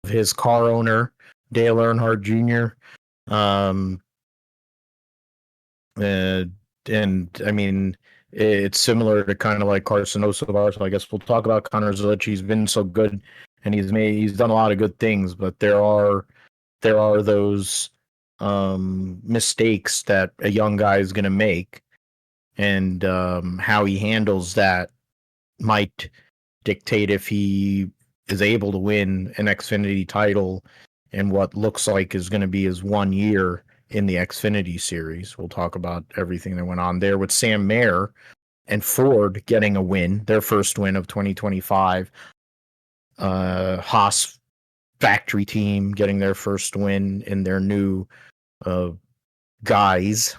his car owner, Dale Earnhardt Jr. Um, and I mean, it's similar to kind of like Carson Osavar. So I guess we'll talk about Connor Zilic. He's been so good, and he's done a lot of good things, but there are those mistakes that a young guy is going to make, and how he handles that might dictate if he is able to win an Xfinity title in what looks like is going to be his 1 year in the Xfinity series. We'll talk about everything that went on there with Sam Mayer and Ford getting a win, their first win of 2025. Haas factory team getting their first win in their new guys.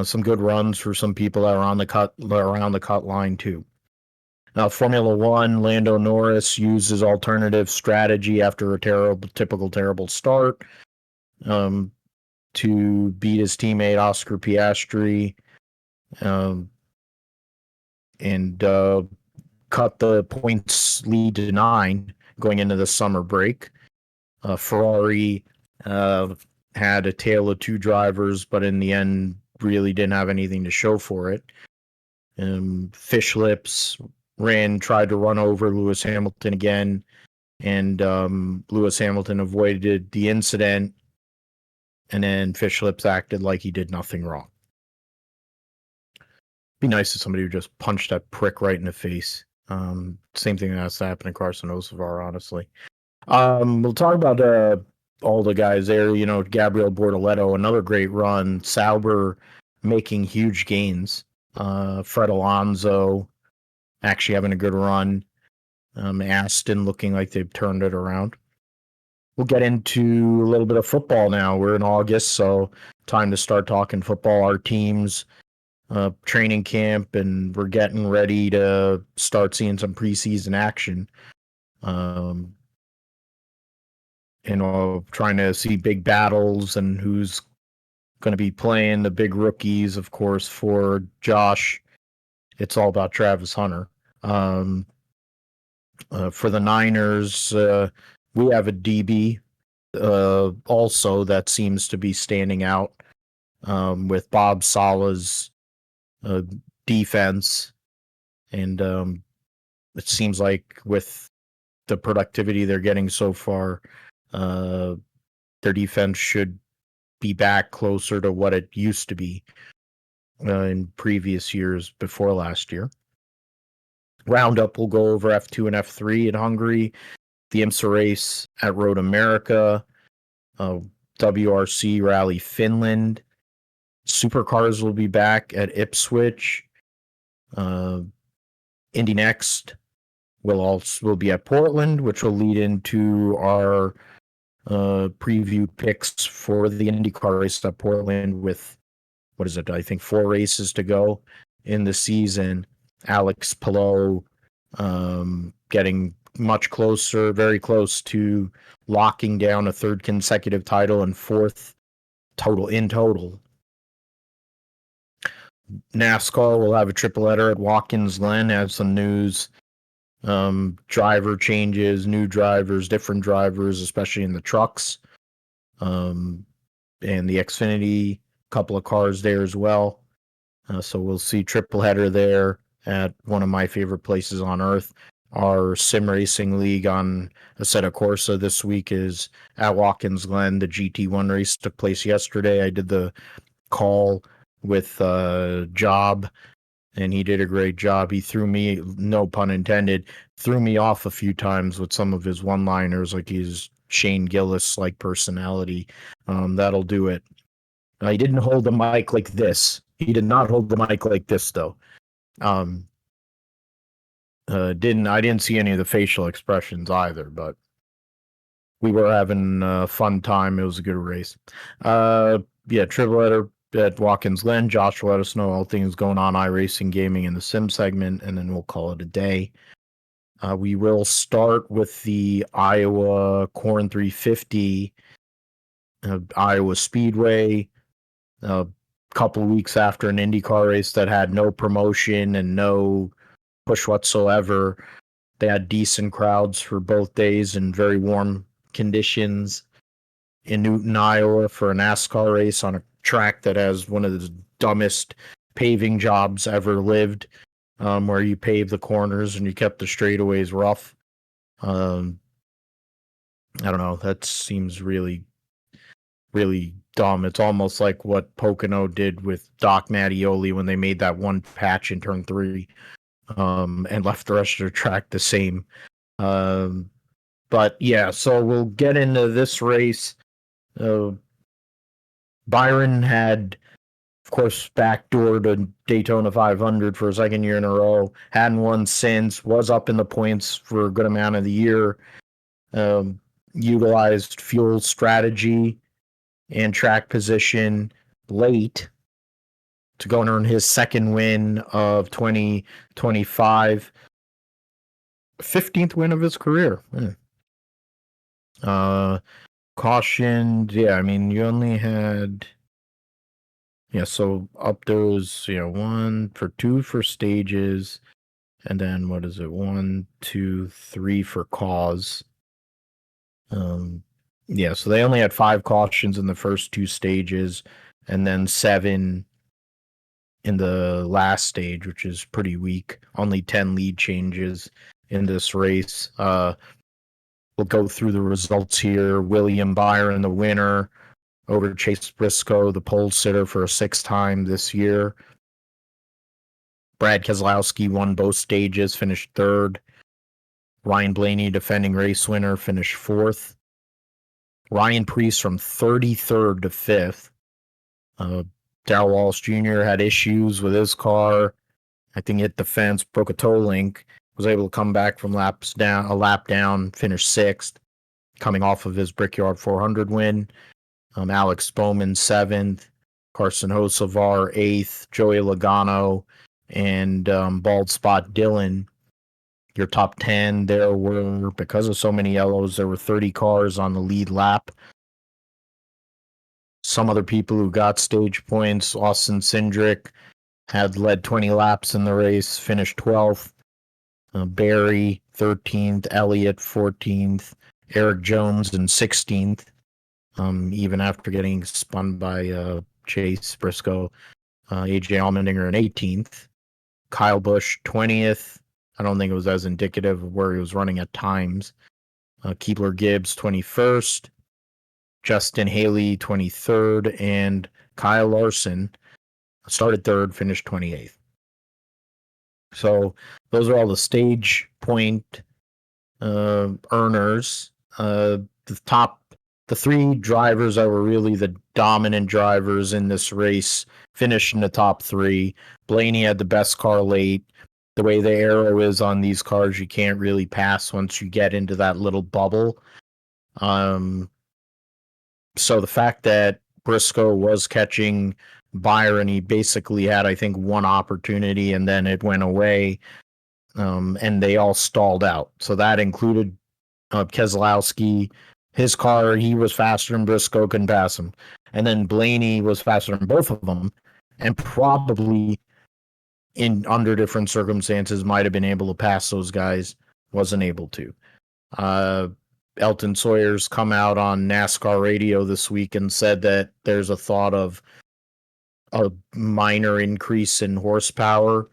Some good runs for some people that are on the cut around the cut line too. Now, Formula One, Lando Norris uses alternative strategy after a typical terrible start to beat his teammate Oscar Piastri and cut the points lead to 9 going into the summer break. Ferrari had a tale of two drivers, but in the end, really didn't have anything to show for it. Fish Lips tried to run over Lewis Hamilton again, and Lewis Hamilton avoided the incident, and then Fish Lips acted like he did nothing wrong. Be nice if somebody would just punch that prick right in the face. Same thing that has to happen to Carson Osavar, honestly. We'll talk about all the guys there. You know, Gabriel Bortoleto, another great run. Sauber making huge gains. Fred Alonso actually having a good run. Aston looking like they've turned it around. We'll get into a little bit of football now. We're in August, so time to start talking football. Our teams, training camp, and we're getting ready to start seeing some preseason action. Trying to see big battles and who's going to be playing the big rookies. Of course, for Josh, it's all about Travis Hunter. For the Niners, we have a DB also that seems to be standing out with Bob Sala's defense. And it seems like with the productivity they're getting so far, their defense should be back closer to what it used to be in previous years before last year. Roundup will go over F2 and F3 in Hungary, the IMSA race at Road America, WRC Rally Finland. Supercars will be back at Ipswich. Indy Next will be at Portland, which will lead into our preview picks for the IndyCar race at Portland with, what is it, I think 4 races to go in the season. Alex Palou getting much closer, very close to locking down a 3rd consecutive title and 4th in total. NASCAR will have a triple header at Watkins Glen, have some news. Driver changes, new drivers, different drivers, especially in the trucks. And the Xfinity, couple of cars there as well. So we'll see triple header there at one of my favorite places on earth. Our sim racing league on Assetto Corsa this week is at Watkins Glen. The GT1 race took place yesterday. I did the call with Job, and he did a great job. He threw me, no pun intended, threw me off a few times with some of his one-liners, like his Shane Gillis-like personality. That'll do it. He didn't hold the mic like this. He did not hold the mic like this, though. I didn't see any of the facial expressions either, but we were having a fun time. It was a good race. Triple header at Watkins Glen. Josh will let us know all things going on iRacing, gaming, in the sim segment, and then we'll call it a day. We will start with the Iowa Corn 350, Iowa Speedway, a couple of weeks after an IndyCar race that had no promotion and no push whatsoever. They had decent crowds for both days and very warm conditions in Newton, Iowa for a NASCAR race on a track that has one of the dumbest paving jobs ever lived, where you pave the corners and you kept the straightaways rough. I don't know. That seems really, really dumb. It's almost like what Pocono did with Doc Mattioli when they made that one patch in turn 3, and left the rest of the track the same. But yeah, so we'll get into this race. Byron had, of course, backdoored to Daytona 500 for a second year in a row. Hadn't won since. Was up in the points for a good amount of the year. Utilized fuel strategy and track position late to go and earn his second win of 2025. 15th win of his career. Cautioned, yeah, I mean, you only had, yeah, so up those, 2 for stages, and then what is it, 1, 2, 3 for cause. Yeah, so they only had 5 cautions in the first 2 stages, and then 7 in the last stage, which is pretty weak. Only 10 lead changes in this race. We'll go through the results here. William Byron, the winner, over Chase Briscoe, the pole sitter for a 6th time this year. Brad Keselowski won both stages, finished 3rd. Ryan Blaney, defending race winner, finished 4th. Ryan Preece from 33rd to 5th. Darrell Wallace Jr. had issues with his car. I think hit the fence, broke a toe link. Was able to come back from a lap down, finish 6th, coming off of his Brickyard 400 win. Alex Bowman 7th, Carson Hocevar 8th, Joey Logano, and Bald Spot Dylan. Your top 10, there were, because of so many yellows, there were 30 cars on the lead lap. Some other people who got stage points, Austin Cindric had led 20 laps in the race, finished 12th. Barry 13th, Elliott 14th, Eric Jones in 16th, even after getting spun by Chase Briscoe. AJ Allmendinger in 18th. Kyle Busch 20th. I don't think it was as indicative of where he was running at times. Keebler Gibbs 21st. Justin Haley 23rd. And Kyle Larson started 3rd, finished 28th. So those are all the stage point earners. The 3 drivers that were really the dominant drivers in this race finished in the top 3. Blaney had the best car late. The way the aero is on these cars, you can't really pass once you get into that little bubble. So the fact that Briscoe was catching Byron, he basically had, I think, one opportunity and then it went away, and they all stalled out. So that included Keselowski. His car, he was faster than Briscoe, couldn't pass him. And then Blaney was faster than both of them, and probably in under different circumstances might have been able to pass those guys, wasn't able to. Elton Sawyer's come out on NASCAR radio this week and said that there's a thought of a minor increase in horsepower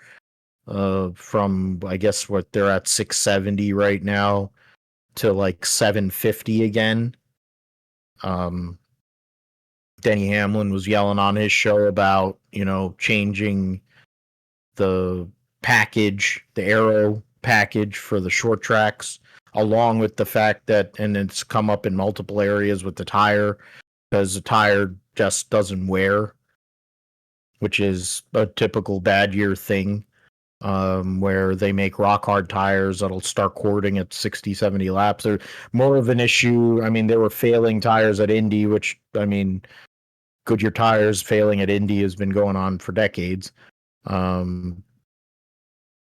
from, I guess, what they're at 670 right now to like 750 again. Denny Hamlin was yelling on his show about, changing the package, the aero package for the short tracks, along with the fact that, and it's come up in multiple areas with the tire, because the tire just doesn't wear, which is a typical bad year thing, where they make rock hard tires that'll start cording at 60, 70 laps. They're more of an issue. I mean, they were failing tires at Indy, which, I mean, Goodyear tires failing at Indy has been going on for decades.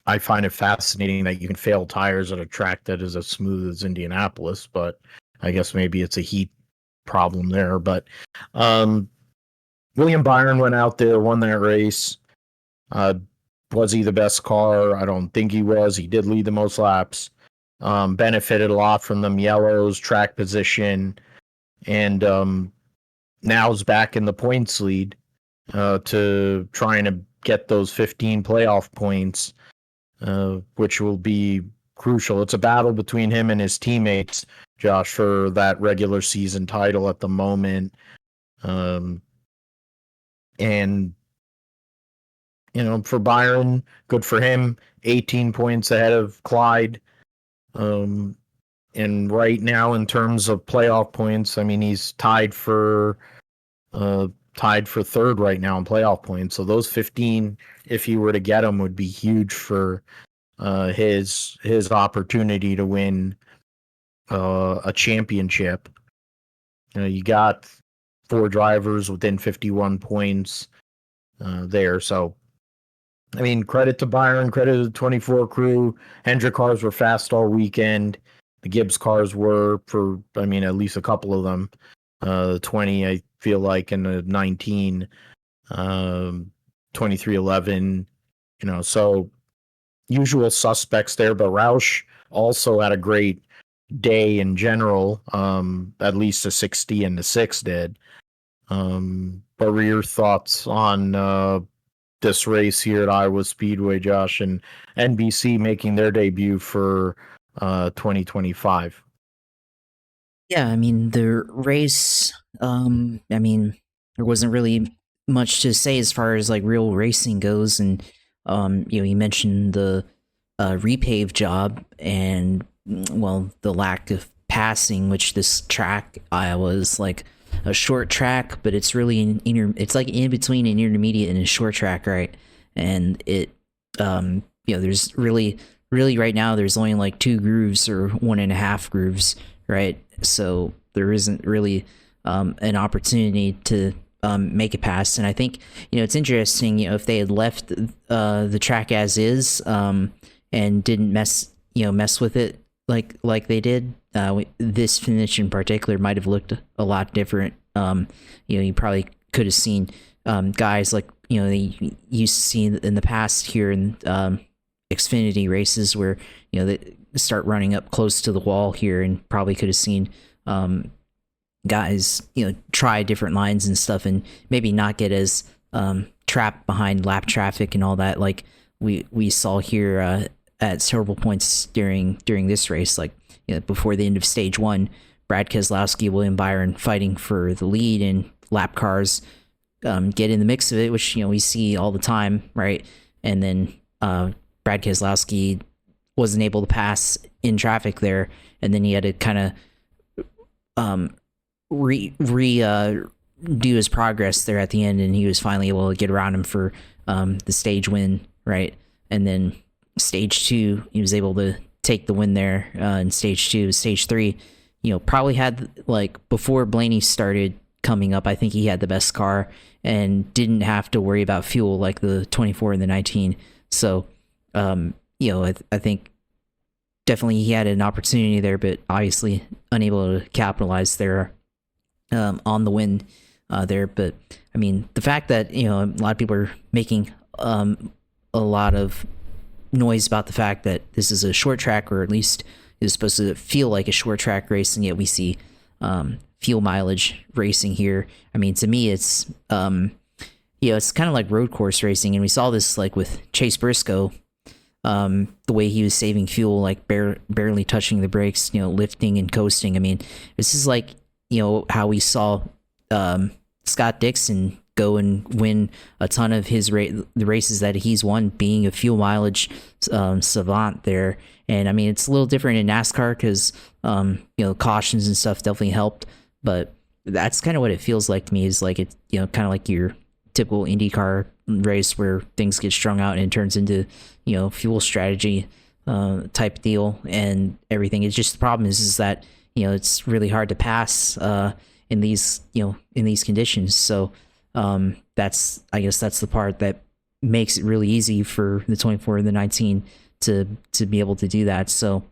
I find it fascinating that you can fail tires at a track that is as smooth as Indianapolis, but I guess maybe it's a heat problem there. But William Byron went out there, won that race. Was he the best car? I don't think he was. He did lead the most laps. benefited a lot from them yellows, track position, and now is back in the points lead to trying to get those 15 playoff points, which will be crucial. It's a battle between him and his teammates, Josh, for that regular season title at the moment. And, for Byron, good for him. 18 points ahead of Clyde. And right now, in terms of playoff points, I mean, he's tied for third right now in playoff points. So those 15, if he were to get them, would be huge for his opportunity to win a championship. You got 4 drivers within 51 points there. So, I mean, credit to Byron, credit to the 24 crew. Hendrick cars were fast all weekend. The Gibbs cars were for, I mean, at least a couple of them. The 20, I feel like, and the 19, 2311, so usual suspects there. But Roush also had a great day in general, at least the 60 and the 6 did. What were your thoughts on this race here at Iowa Speedway, Josh, and NBC making their debut for 2025? Yeah, I mean, the race, I mean, there wasn't really much to say as far as like real racing goes. And, you mentioned the repave job and, well, the lack of passing, which this track, Iowa, is like a short track, but it's really it's like in between an intermediate and a short track, right? And it, there's really right now, there's only like 2 grooves or 1.5 grooves, right? So there isn't really an opportunity to make a pass. And I think, it's interesting, if they had left the track as is and didn't mess with it like they did, this finish in particular might have looked a lot different. You probably could have seen guys like, they used to see in the past here in Xfinity races where, they start running up close to the wall here, and probably could have seen guys, try different lines and stuff, and maybe not get as trapped behind lap traffic and all that, like we saw here at several points during this race. Like, before the end of stage 1, Brad Keselowski, William Byron fighting for the lead, and lap cars get in the mix of it, which we see all the time, right? And then Brad Keselowski wasn't able to pass in traffic there, and then he had to kind of do his progress there at the end, and he was finally able to get around him for the stage win, right? And then stage 2, he was able to take the win there in stage 2. Stage 3, probably had, like, before Blaney started coming up, I think he had the best car and didn't have to worry about fuel like the 24 and the 19. So, I think definitely he had an opportunity there, but obviously unable to capitalize there on the win there. But I mean, the fact that, a lot of people are making a lot of noise about the fact that this is a short track, or at least is supposed to feel like a short track race, and yet we see fuel mileage racing here. I mean, to me, it's it's kind of like road course racing, and we saw this like with Chase Briscoe, the way he was saving fuel, like barely touching the brakes, lifting and coasting. I mean, this is like, how we saw Scott Dixon go and win a ton of his the races that he's won, being a fuel mileage savant there. And I mean, it's a little different in NASCAR because cautions and stuff definitely helped, but that's kind of what it feels like to me. Is like, it's kind of like your typical IndyCar race where things get strung out and it turns into fuel strategy type deal and everything. It's just, the problem is that it's really hard to pass in these conditions. So I guess that's the part that makes it really easy for the 24 and the 19 to be able to do that. So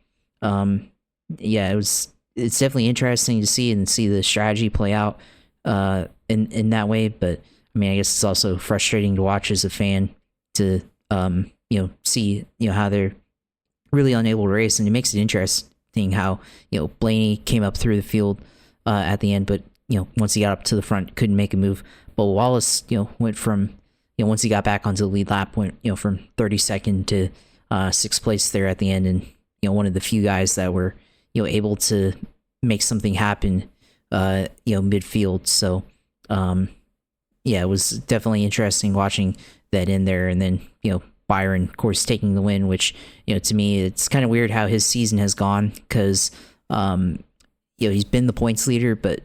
it's definitely interesting to see the strategy play out in that way. But I mean, I guess it's also frustrating to watch as a fan to see how they're really unable to race, and it makes it interesting how Blaney came up through the field at the end, but once he got up to the front, couldn't make a move. But Wallace went from once he got back onto the lead lap, went from 32nd to 6th place there at the end, and one of the few guys that were able to make something happen midfield. So yeah, it was definitely interesting watching that in there. And then Byron, of course, taking the win, which to me it's kind of weird how his season has gone, because he's been the points leader, but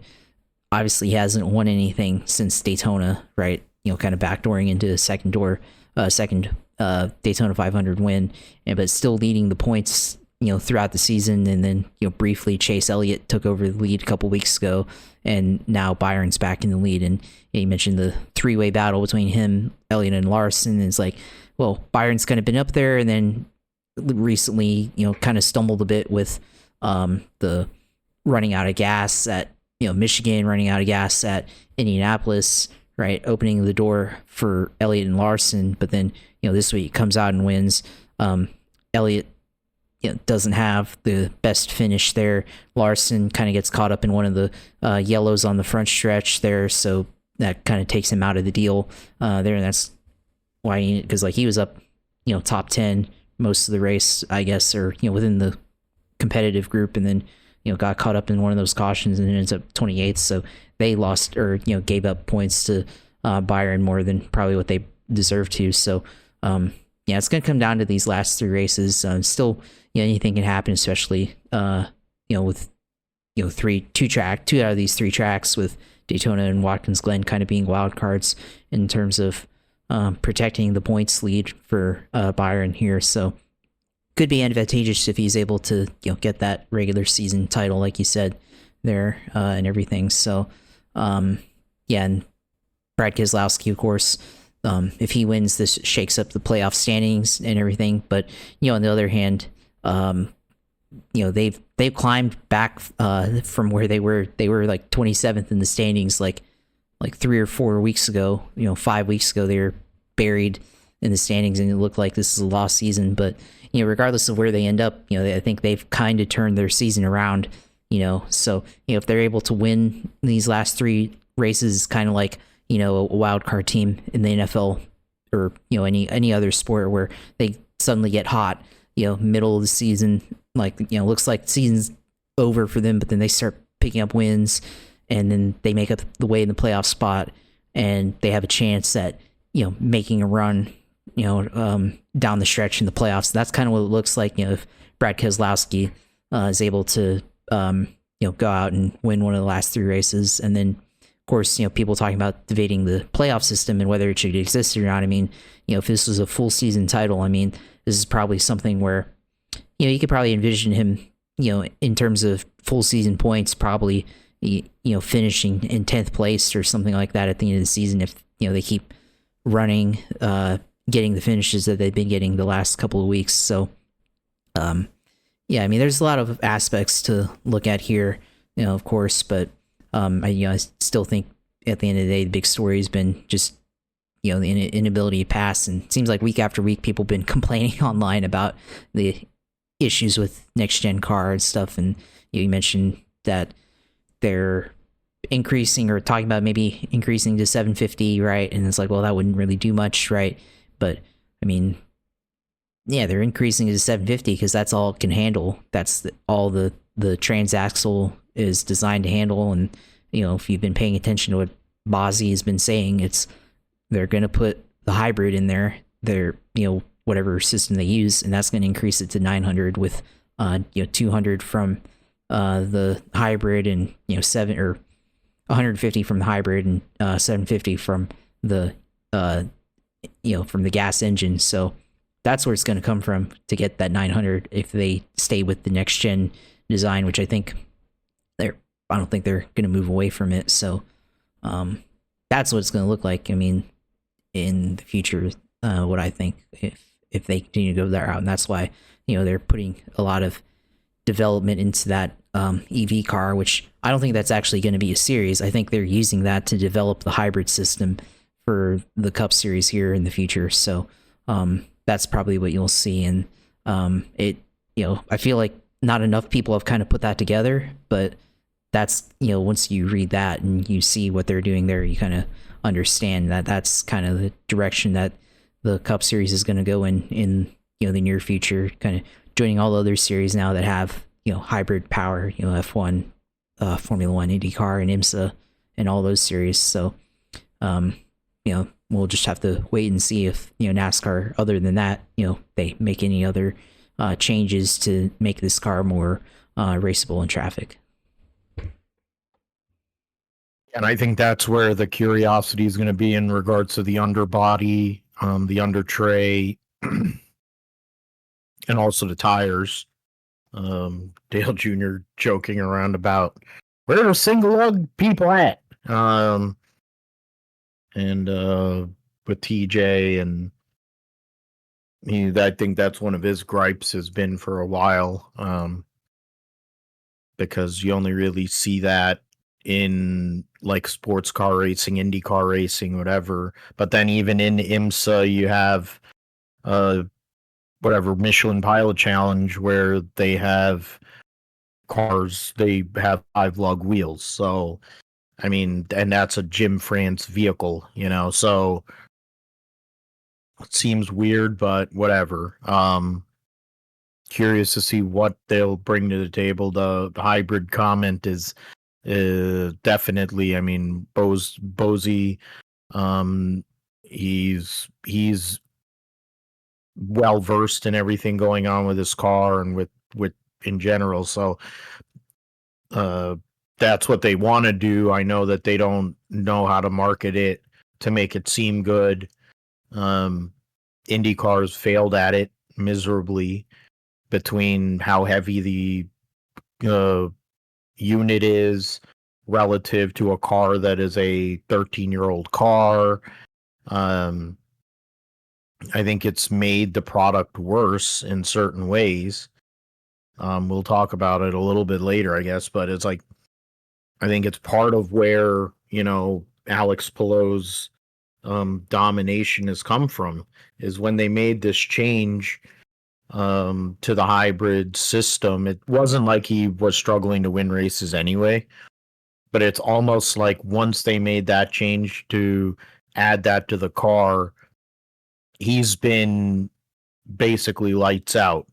obviously he hasn't won anything since Daytona, right? Kind of backdooring into a second Daytona 500 win, but still leading the points throughout the season. And then briefly Chase Elliott took over the lead a couple weeks ago, and now Byron's back in the lead. And you mentioned the three-way battle between him, Elliott, and Larson. And it's like, well, Byron's kind of been up there, and then recently kind of stumbled a bit with the running out of gas at Michigan, running out of gas at Indianapolis, right, opening the door for Elliott and Larson. But then this week comes out and wins. Elliott doesn't have the best finish there. Larson kind of gets caught up in one of the yellows on the front stretch there, so that kind of takes him out of the deal there. And that's why, because he was up top 10 most of the race, I guess, or within the competitive group, and then got caught up in one of those cautions and ends up 28th. So they lost, or gave up points to Byron more than probably what they deserved to. So yeah, it's going to come down to these last three races. Still, anything can happen, especially with two out of these three tracks, with Daytona and Watkins Glen kind of being wild cards in terms of protecting the points lead for Byron here. So could be advantageous if he's able to get that regular season title, like you said there, and everything. So yeah, and Brad Keselowski, of course, if he wins, this shakes up the playoff standings and everything. But on the other hand, they've climbed back from where they were. They were like 27th in the standings like 3 or 4 weeks ago. 5 weeks ago they were buried in the standings, and it looked like this is a lost season. But regardless of where they end up, I think they've kind of turned their season around. So if they're able to win these last three races, kind of like a wild card team in the NFL or any other sport where they suddenly get hot, middle of the season, looks like the season's over for them, but then they start picking up wins, and then they make up the way in the playoff spot, and they have a chance at making a run down the stretch in the playoffs. That's kind of what it looks like if Brad Keselowski is able to go out and win one of the last three races. And then of course, people talking about debating the playoff system and whether it should exist or not. I mean, if this was a full season title, I mean, this is probably something where, you could probably envision him, in terms of full season points, probably, finishing in 10th place or something like that at the end of the season if, they keep running, getting the finishes that they've been getting the last couple of weeks. So, yeah, I mean, there's a lot of aspects to look at here, of course, but I still think at the end of the day, the big story has been just, the inability to pass. And it seems like week after week, people have been complaining online about the issues with next gen car and stuff. And you mentioned that they're increasing or talking about maybe increasing to 750, right? And it's like, well, that wouldn't really do much, right? But I mean, yeah, they're increasing to 750 because that's all it can handle. That's all the transaxle is designed to handle. And if you've been paying attention to what Bozzy has been saying, they're going to put the hybrid in there, their whatever system they use, and that's going to increase it to 900 with 200 from the hybrid, and 150 from the hybrid, and 750 from the from the gas engine. So that's where it's going to come from to get that 900 if they stay with the next gen design, which I don't think they're going to move away from it. So that's what it's going to look like. I mean, in the future, what I think if they continue to go that route, and that's why they're putting a lot of development into that EV car, which I don't think that's actually going to be a series. I think they're using that to develop the hybrid system for the Cup Series here in the future. So that's probably what you'll see, and I feel like not enough people have kind of put that together, but that's, once you read that and you see what they're doing there, you kind of understand that that's kind of the direction that the Cup Series is going to go in the near future, kind of joining all other series now that have, hybrid power, F1, Formula One, IndyCar, and IMSA, and all those series. So, we'll just have to wait and see if, NASCAR, other than that, they make any other changes to make this car more raceable in traffic. And I think that's where the curiosity is going to be in regards to the underbody, the under tray, and also the tires. Dale Jr. joking around about where are single lug people at? And with TJ, and I think that's one of his gripes has been for a while, because you only really see that in like sports car racing, Indy car racing, whatever. But then even in IMSA, you have whatever Michelin Pilot Challenge where they have cars, they have 5 lug wheels. So I mean, and that's a Jim France vehicle, so it seems weird, but whatever. Curious to see what they'll bring to the table. The hybrid comment is definitely, I mean, Bozy, he's well versed in everything going on with his car and with in general. So that's what they want to do. I know that they don't know how to market it to make it seem good. Indy cars failed at it miserably, between how heavy the unit is relative to a car that is a 13-year-old car. I think it's made the product worse in certain ways. We'll talk about it a little bit later, I guess, but it's like, I think it's part of where, Alex Pillow's domination has come from, is when they made this change to the hybrid system. It wasn't like he was struggling to win races anyway, but it's almost like once they made that change to add that to the car, he's been basically lights out,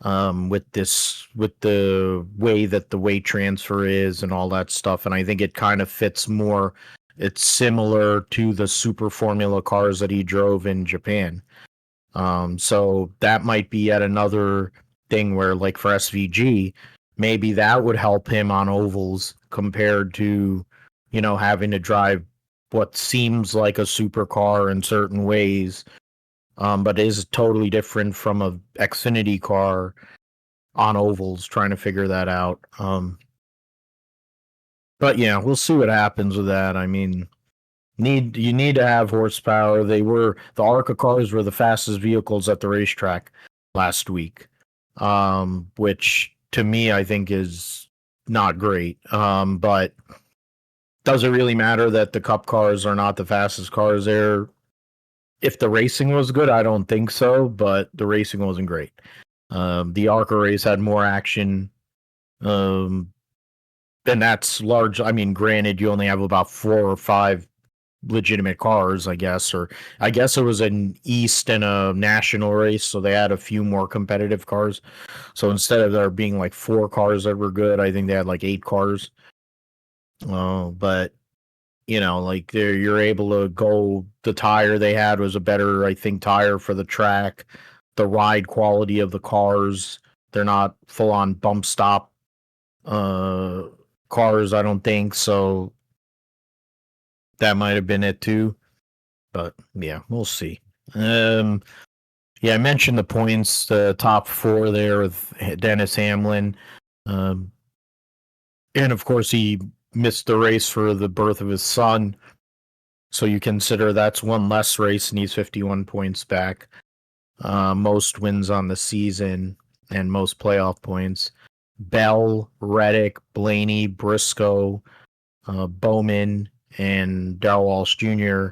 with the way that the weight transfer is and all that stuff. And I think it kind of fits more. It's similar to the super formula cars that he drove in Japan. So that might be yet another thing where, like for SVG, maybe that would help him on ovals compared to, having to drive what seems like a supercar in certain ways, but is totally different from a Xfinity car on ovals, trying to figure that out. But yeah, we'll see what happens with that. I mean, you need to have horsepower. The ARCA cars were the fastest vehicles at the racetrack last week, which to me I think is not great. But does it really matter that the Cup cars are not the fastest cars there? If the racing was good, I don't think so, but the racing wasn't great. The ARCA race had more action. And that's large. I mean, granted, you only have about 4 or 5 legitimate cars, I guess, or I guess it was an East and a national race, so they had a few more competitive cars. So instead of there being like 4 cars that were good, I think they had like 8 cars. But like you're able to go. The tire they had was a better, I think, tire for the track. The ride quality of the cars, they're not full on bump stop cars, I don't think. So that might have been it too. But yeah, we'll see. Yeah, I mentioned the points, the top 4 there with Dennis Hamlin. And of course, he missed the race for the birth of his son. So you consider that's one less race, and he's 51 points back. Most wins on the season and most playoff points. Bell, Reddick, Blaney, Briscoe, Bowman, and Darrell Walsh Jr.,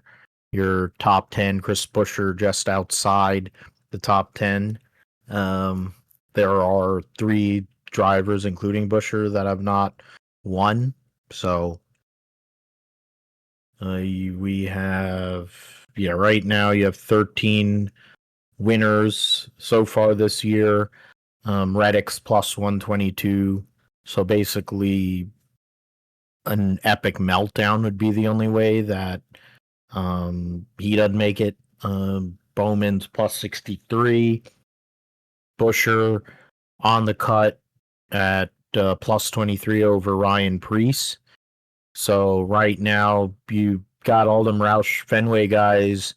your top 10. Chris Buescher just outside the top 10. there are 3 drivers, including Buescher, that have not won. So we have, right now you have 13 winners so far this year. Reddick's plus 122. So basically, an epic meltdown would be the only way that he doesn't make it. Bowman's plus 63. Buescher on the cut at plus 23 over Ryan Preece. So right now, you got all them Roush Fenway guys.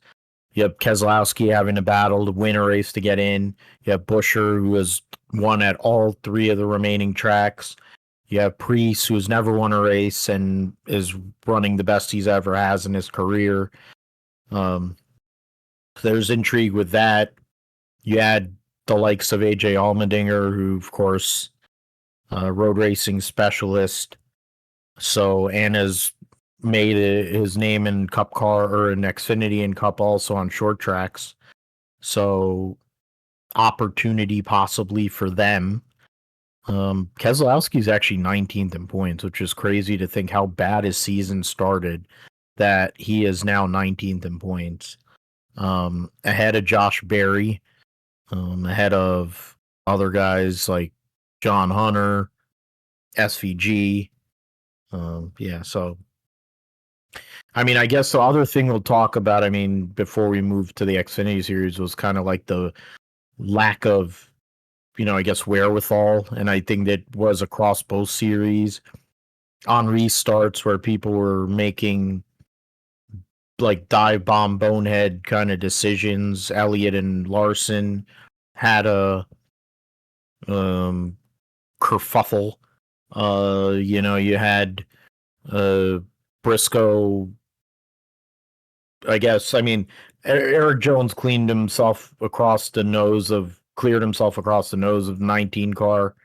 You have Keselowski having to battle to win a race to get in. You have Buescher, who has won at all 3 of the remaining tracks. You have Preece, who's never won a race and is running the best he's ever has in his career. There's intrigue with that. You add the likes of AJ Allmendinger, who, of course, road racing specialist. So, and has made his name in Cup car or in Xfinity and Cup also on short tracks. So, opportunity possibly for them. Keselowski's actually 19th in points, which is crazy to think how bad his season started, that he is now 19th in points. Ahead of Josh Berry, ahead of other guys like John Hunter, SVG. So I mean, I guess the other thing we'll talk about, I mean, before we move to the Xfinity series, was kind of like the lack of, I guess, wherewithal. And I think that was across both series on restarts where people were making like dive bomb bonehead kind of decisions. Elliott and Larson had a kerfuffle. You had Briscoe, I guess. I mean, Eric Jones cleared himself across the nose of the 19 car.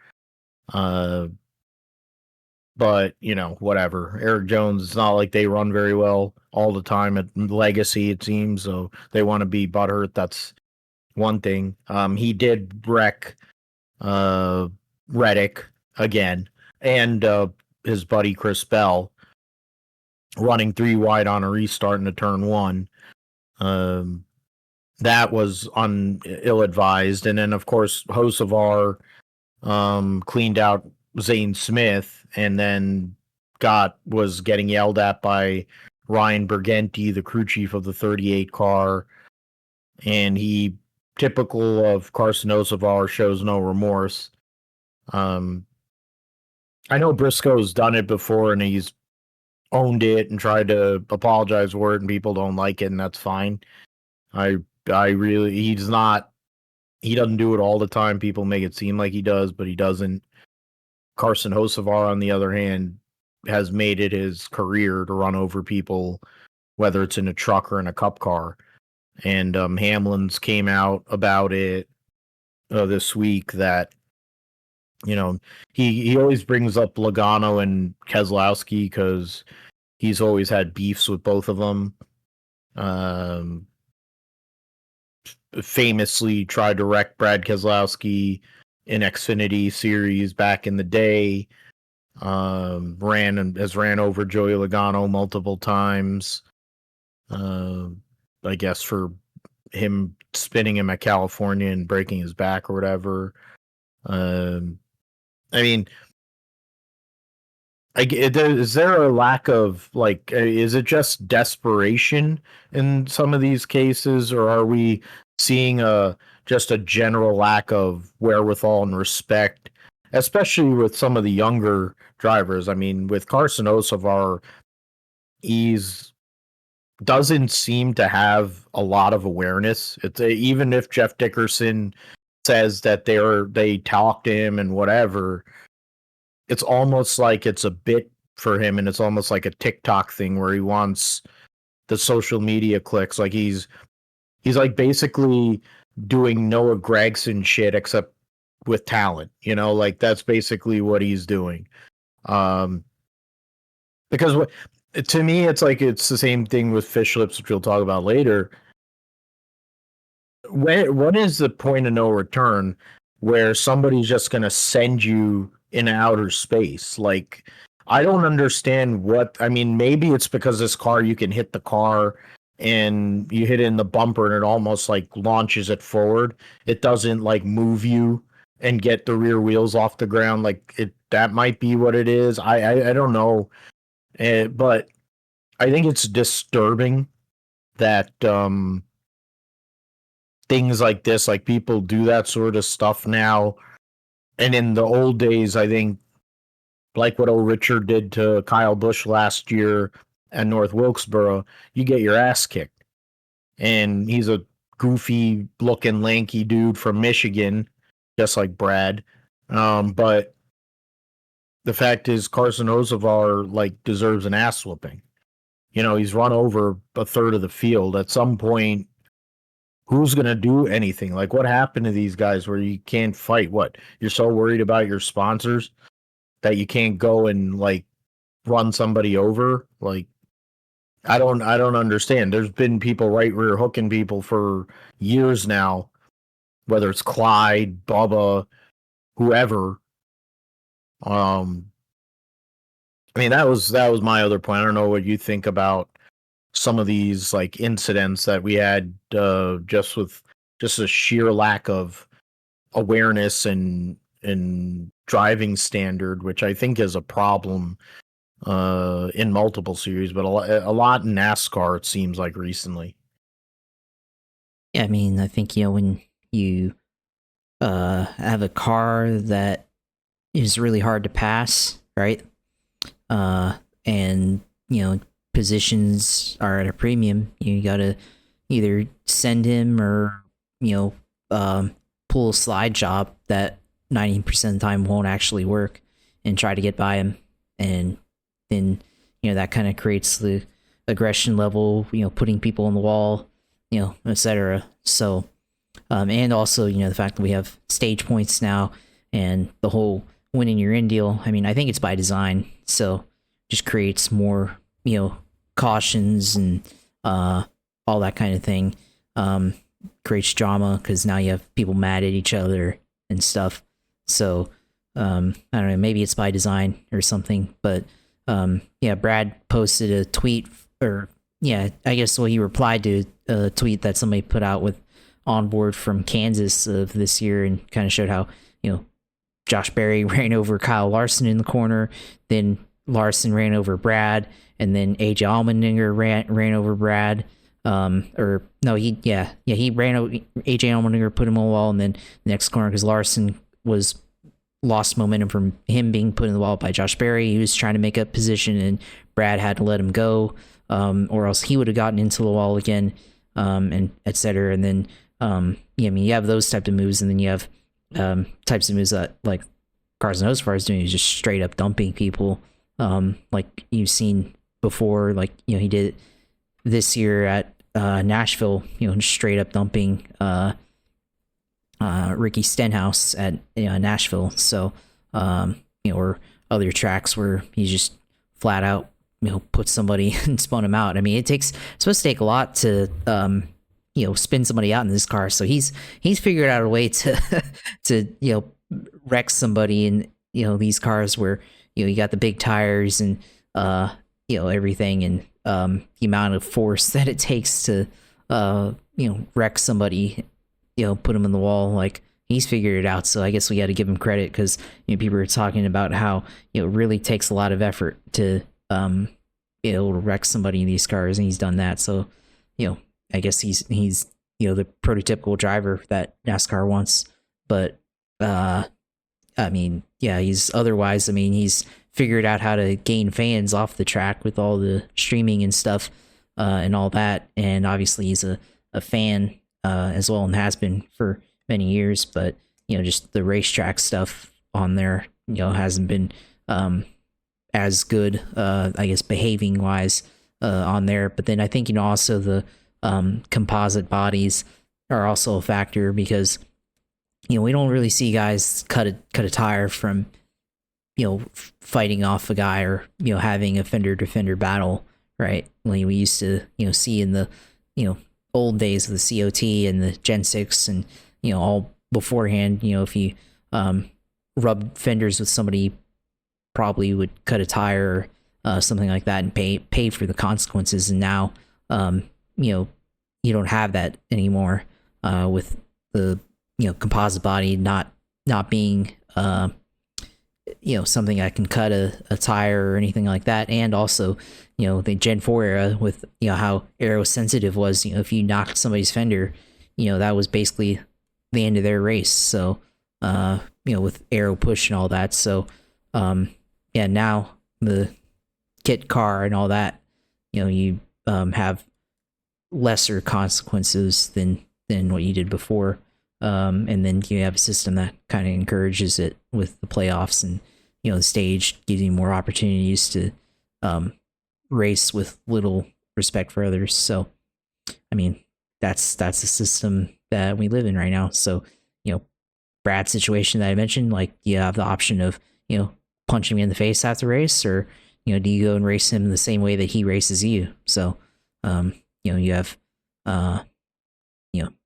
But, whatever. Eric Jones, it's not like they run very well all the time at Legacy, it seems. So they want to be butthurt. That's one thing. He did wreck Reddick again, and his buddy Chris Bell, running 3 wide on a restart into turn 1. That was ill-advised. And then, of course, Hocevar cleaned out Zane Smith, and then was getting yelled at by Ryan Bergenti, the crew chief of the 38 car. And he, typical of Carson Hocevar, shows no remorse. I know Briscoe's done it before, and he's owned it and tried to apologize for it, and people don't like it, and that's fine. He doesn't do it all the time. People make it seem like he does, but he doesn't. Carson Hocevar, on the other hand, has made it his career to run over people, whether it's in a truck or in a cup car. And Hamlin's came out about it this week that, he always brings up Logano and Keselowski because he's always had beefs with both of them. Famously tried to wreck Brad Keselowski in Xfinity series back in the day. Ran over Joey Logano multiple times. I guess for him spinning him at California and breaking his back or whatever. I mean, is there a lack of, is it just desperation in some of these cases, or are we seeing just a general lack of wherewithal and respect, especially with some of the younger drivers? I mean, with Carson Hocevar, doesn't seem to have a lot of awareness. Even if Jeff Dickerson says that they talk to him and whatever, it's almost like it's a bit for him, and it's almost like a TikTok thing where he wants the social media clicks. Like he's like basically doing Noah Gragson shit except with talent, like that's basically what he's doing. Because to me, it's like it's the same thing with Fish Lips, which we'll talk about later. What is the point of no return? where somebody's just going to send you in outer space. Like, I don't understand I mean, maybe it's because this car, you can hit the car and you hit it in the bumper and it almost like launches it forward. It doesn't like move you and get the rear wheels off the ground. Like that might be what it is. I don't know. But I think it's disturbing that things like this, like people do that sort of stuff now. And in the old days, I think like what old Richard did to Kyle Busch last year at North Wilkesboro, you get your ass kicked. And he's a goofy looking lanky dude from Michigan, just like Brad. But the fact is Carson Hocevar like deserves an ass whooping. You know, he's run over a third of the field. At some point, who's going to do anything? Like, what happened to these guys where you can't fight? What? You're so worried about your sponsors that you can't go and like run somebody over? Like, I don't understand. There's been people right rear hooking people for years now, whether it's Clyde, Bubba, whoever. I mean, that was my other point. I don't know what you think about some of these like incidents that we had just with just a sheer lack of awareness and driving standard, which I think is a problem in multiple series, but a lot in NASCAR, it seems like recently. Yeah, I mean, I think, when you have a car that is really hard to pass, right? And, positions are at a premium. You got to either send him or, pull a slide job that 90% of the time won't actually work and try to get by him. And then, that kind of creates the aggression level, putting people on the wall, etc. So, and also, the fact that we have stage points now and the whole winning your in deal. I mean, I think it's by design. So just creates more, cautions and all that kind of thing. Creates drama because now you have people mad at each other and stuff. So I don't know, maybe it's by design or something. But yeah, Brad posted a tweet, or I guess he replied to a tweet that somebody put out with onboard from Kansas of this year, and kind of showed how Josh Berry ran over Kyle Larson in the corner, then Larson ran over Brad, and then AJ Allmendinger ran over Brad. He ran over AJ Allmendinger, put him on the wall, and then the next corner, because Larson lost momentum from him being put in the wall by Josh Berry. He was trying to make up position, and Brad had to let him go, or else he would have gotten into the wall again, and etc. And then you have those type of moves, and then you have types of moves that like Carson Hocevar is doing, is just straight up dumping people, like you've seen before. Like he did it this year at Nashville, straight up dumping Ricky Stenhouse at Nashville. So or other tracks where he just flat out put somebody and spun him out. I mean, it's supposed to take a lot to spin somebody out in this car. So he's figured out a way to wreck somebody in these cars where you got the big tires and everything, and the amount of force that it takes to wreck somebody, put them in the wall. Like, he's figured it out. So I guess we got to give him credit, because people are talking about how it really takes a lot of effort to be able to wreck somebody in these cars, and he's done that. So I guess he's the prototypical driver that NASCAR wants. But I mean, he's figured out how to gain fans off the track with all the streaming and stuff, and all that. And obviously he's a fan as well, and has been for many years. But just the racetrack stuff on there hasn't been as good, I guess, behaving wise on there. But then I think also the composite bodies are also a factor, because we don't really see guys cut a tire from fighting off a guy, or having a fender to fender battle, right? Like we used to see in the old days of the COT and the Gen 6 and all beforehand, if you rub fenders with somebody, probably would cut a tire or something like that and pay for the consequences. And now, you don't have that anymore with the composite body not being something that can cut a tire or anything like that. And also, the Gen 4 era with how aero sensitive was, if you knocked somebody's fender, that was basically the end of their race. So with aero push and all that. So now the kit car and all that, you have lesser consequences than what you did before. And then you have a system that kind of encourages it with the playoffs, and the stage gives you more opportunities to race with little respect for others. So I mean, that's the system that we live in right now. So Brad's situation that I mentioned, like, you have the option of punching me in the face after race, or do you go and race him the same way that he races you? So you have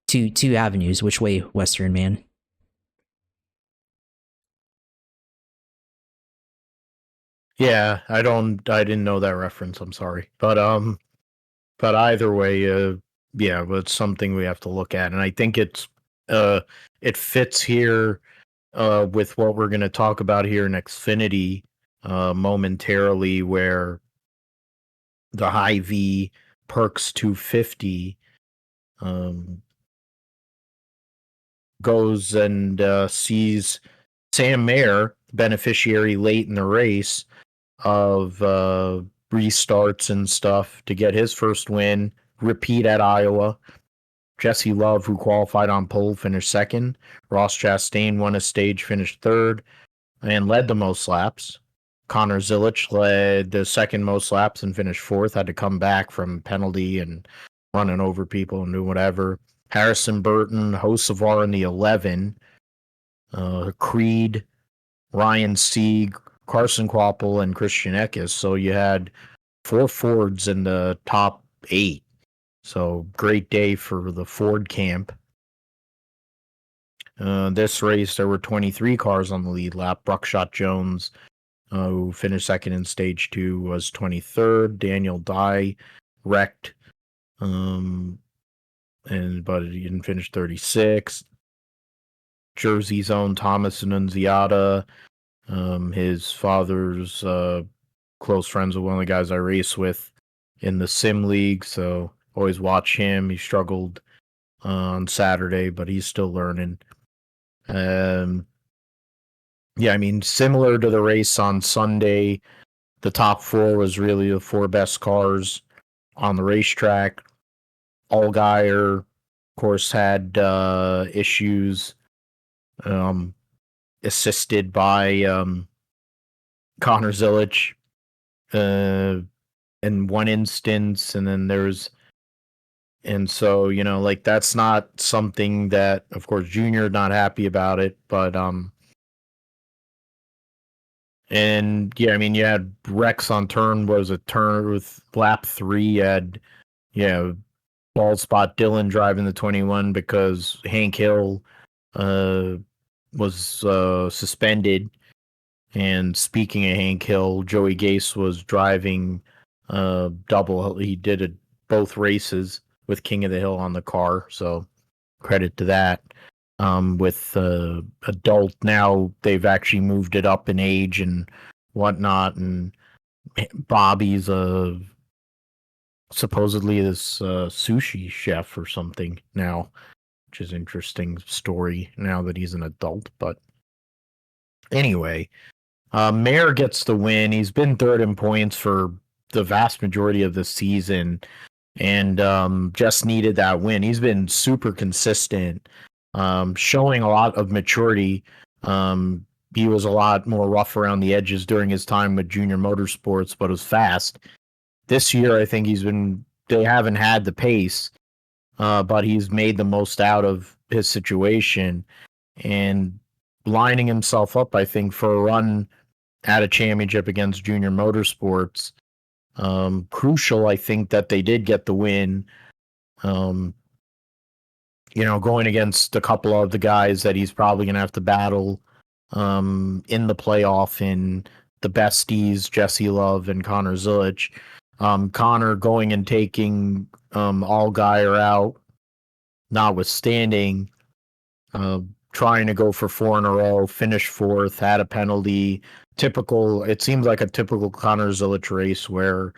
two avenues. Which way, Western man? Yeah, I didn't know that reference. I'm sorry, but either way, yeah, but it's something we have to look at, and I think it fits here with what we're going to talk about here in Xfinity momentarily, where the High V Perks 250 goes and sees Sam Mayer, beneficiary late in the race of restarts and stuff, to get his first win, repeat at Iowa. Jesse Love, who qualified on pole, finished second. Ross Chastain won a stage, finished third, and led the most laps. Connor Zilic led the second most laps and finished fourth, had to come back from penalty and running over people and doing whatever. Harrison Burton, Hocevar in the 11, Creed, Ryan Sieg, Carson Kvapil, and Christian Eckes. So you had 4 Fords in the top 8. So great day for the Ford camp. This race, there were 23 cars on the lead lap. Buckshot Jones, who finished second in stage 2, was 23rd. Daniel Dye wrecked, but he didn't finish 36th. Jersey's own Thomas Annunziata, his father's close friends with one of the guys I race with in the Sim League, so always watch him. He struggled on Saturday, but he's still learning. Yeah, I mean, similar to the race on Sunday, the top 4 was really the 4 best cars on the racetrack. Allgaier, of course, had issues, assisted by Connor Zilic in one instance, and then and so, like, that's not something that, of course, Junior not happy about it, but and yeah, I mean, you had Rex on turn with lap 3, you had bald spot Dylan driving the 21 because Hank Hill was suspended. And speaking of Hank Hill, Joey Gase was driving double. He did both races with King of the Hill on the car, so credit to that. With adult now, they've actually moved it up in age and whatnot, and Bobby's supposedly this sushi chef or something now, which is an interesting story now that he's an adult. But anyway, Mayer gets the win. He's been third in points for the vast majority of the season, and just needed that win. He's been super consistent, showing a lot of maturity. He was a lot more rough around the edges during his time with Junior Motorsports, but was fast. This year, I think they haven't had the pace, but he's made the most out of his situation and lining himself up, I think, for a run at a championship against Junior Motorsports. Crucial, I think, that they did get the win. going against a couple of the guys that he's probably going to have to battle in the playoff in the besties, Jesse Love and Connor Zilic. Connor going and taking Allgaier out, notwithstanding, trying to go for 4 in a row, finish 4th, had a penalty. It seems like a typical Connor Zilic race where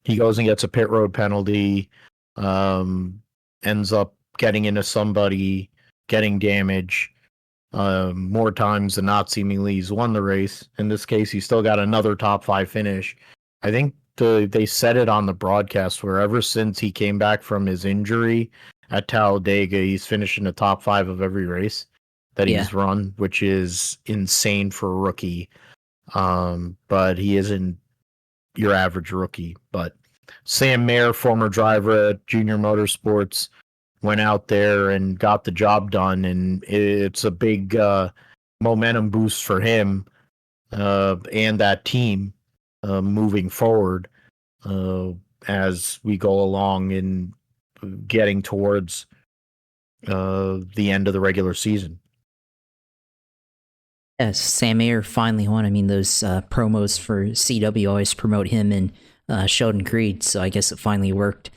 he goes and gets a pit road penalty, ends up getting into somebody, getting damage. More times than not, seemingly he's won the race. In this case, he still got another top 5 finish. I think they said it on the broadcast where ever since he came back from his injury at Talladega, he's finished in the top 5 of every race that he's run, which is insane for a rookie. But he isn't your average rookie. But Sam Mayer, former driver at Junior Motorsports, went out there and got the job done, and it's a big momentum boost for him and that team moving forward as we go along in getting towards the end of the regular season. Yes, Sam Mayer finally won. I mean, those promos for CW always promote him and Sheldon Creed, so I guess it finally worked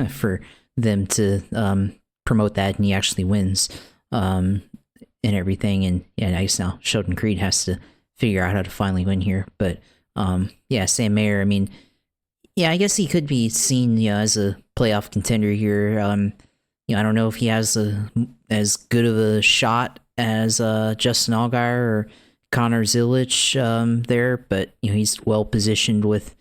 for them to promote that, and he actually wins and everything. And I guess now Sheldon Creed has to figure out how to finally win here. But Sam Mayer, I mean, I guess he could be seen as a playoff contender here. I don't know if he has as good of a shot as Justin Allgaier or Connor Zilic there, but he's well positioned with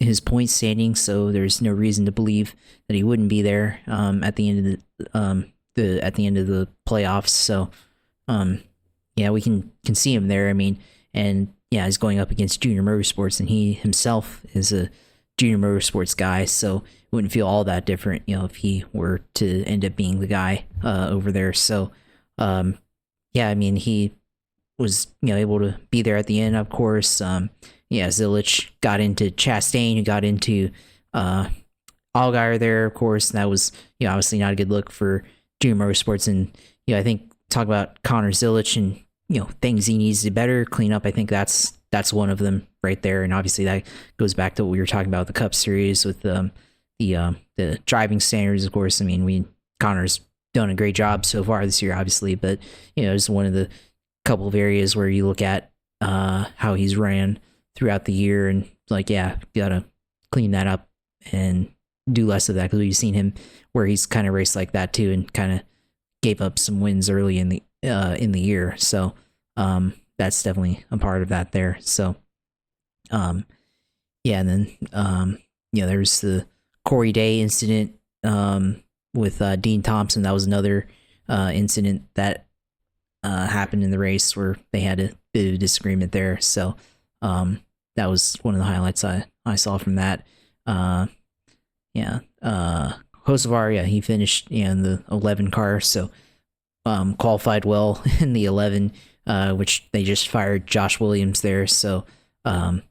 his point standing, so there's no reason to believe that he wouldn't be there at the end of the playoffs. So we can see him there. I mean, and he's going up against Junior Motorsports, and he himself is a Junior Motorsports guy, so it wouldn't feel all that different, if he were to end up being the guy over there. So I mean, he was able to be there at the end, of course. Zilic got into Chastain, who got into Allgaier there, of course, and that was obviously not a good look for Junior Motorsports. And I think talk about Connor Zilic and things he needs to better clean up. I think that's one of them right there, and obviously that goes back to what we were talking about, the Cup Series with the driving standards. Of course, I mean, Connor's done a great job so far this year, obviously, but it's one of the couple of areas where you look at how he's ran throughout the year, and gotta clean that up and do less of that, because we've seen him where he's kind of raced like that too, and kind of gave up some wins early in the year. So that's definitely a part of that there. So and then there's the Corey Day incident with Dean Thompson. That was another incident that happened in the race where they had a bit of a disagreement there. So that was one of the highlights I saw from that. Hocevar, he finished in the 11 car, so qualified well in the 11, which they just fired Josh Williams there. So I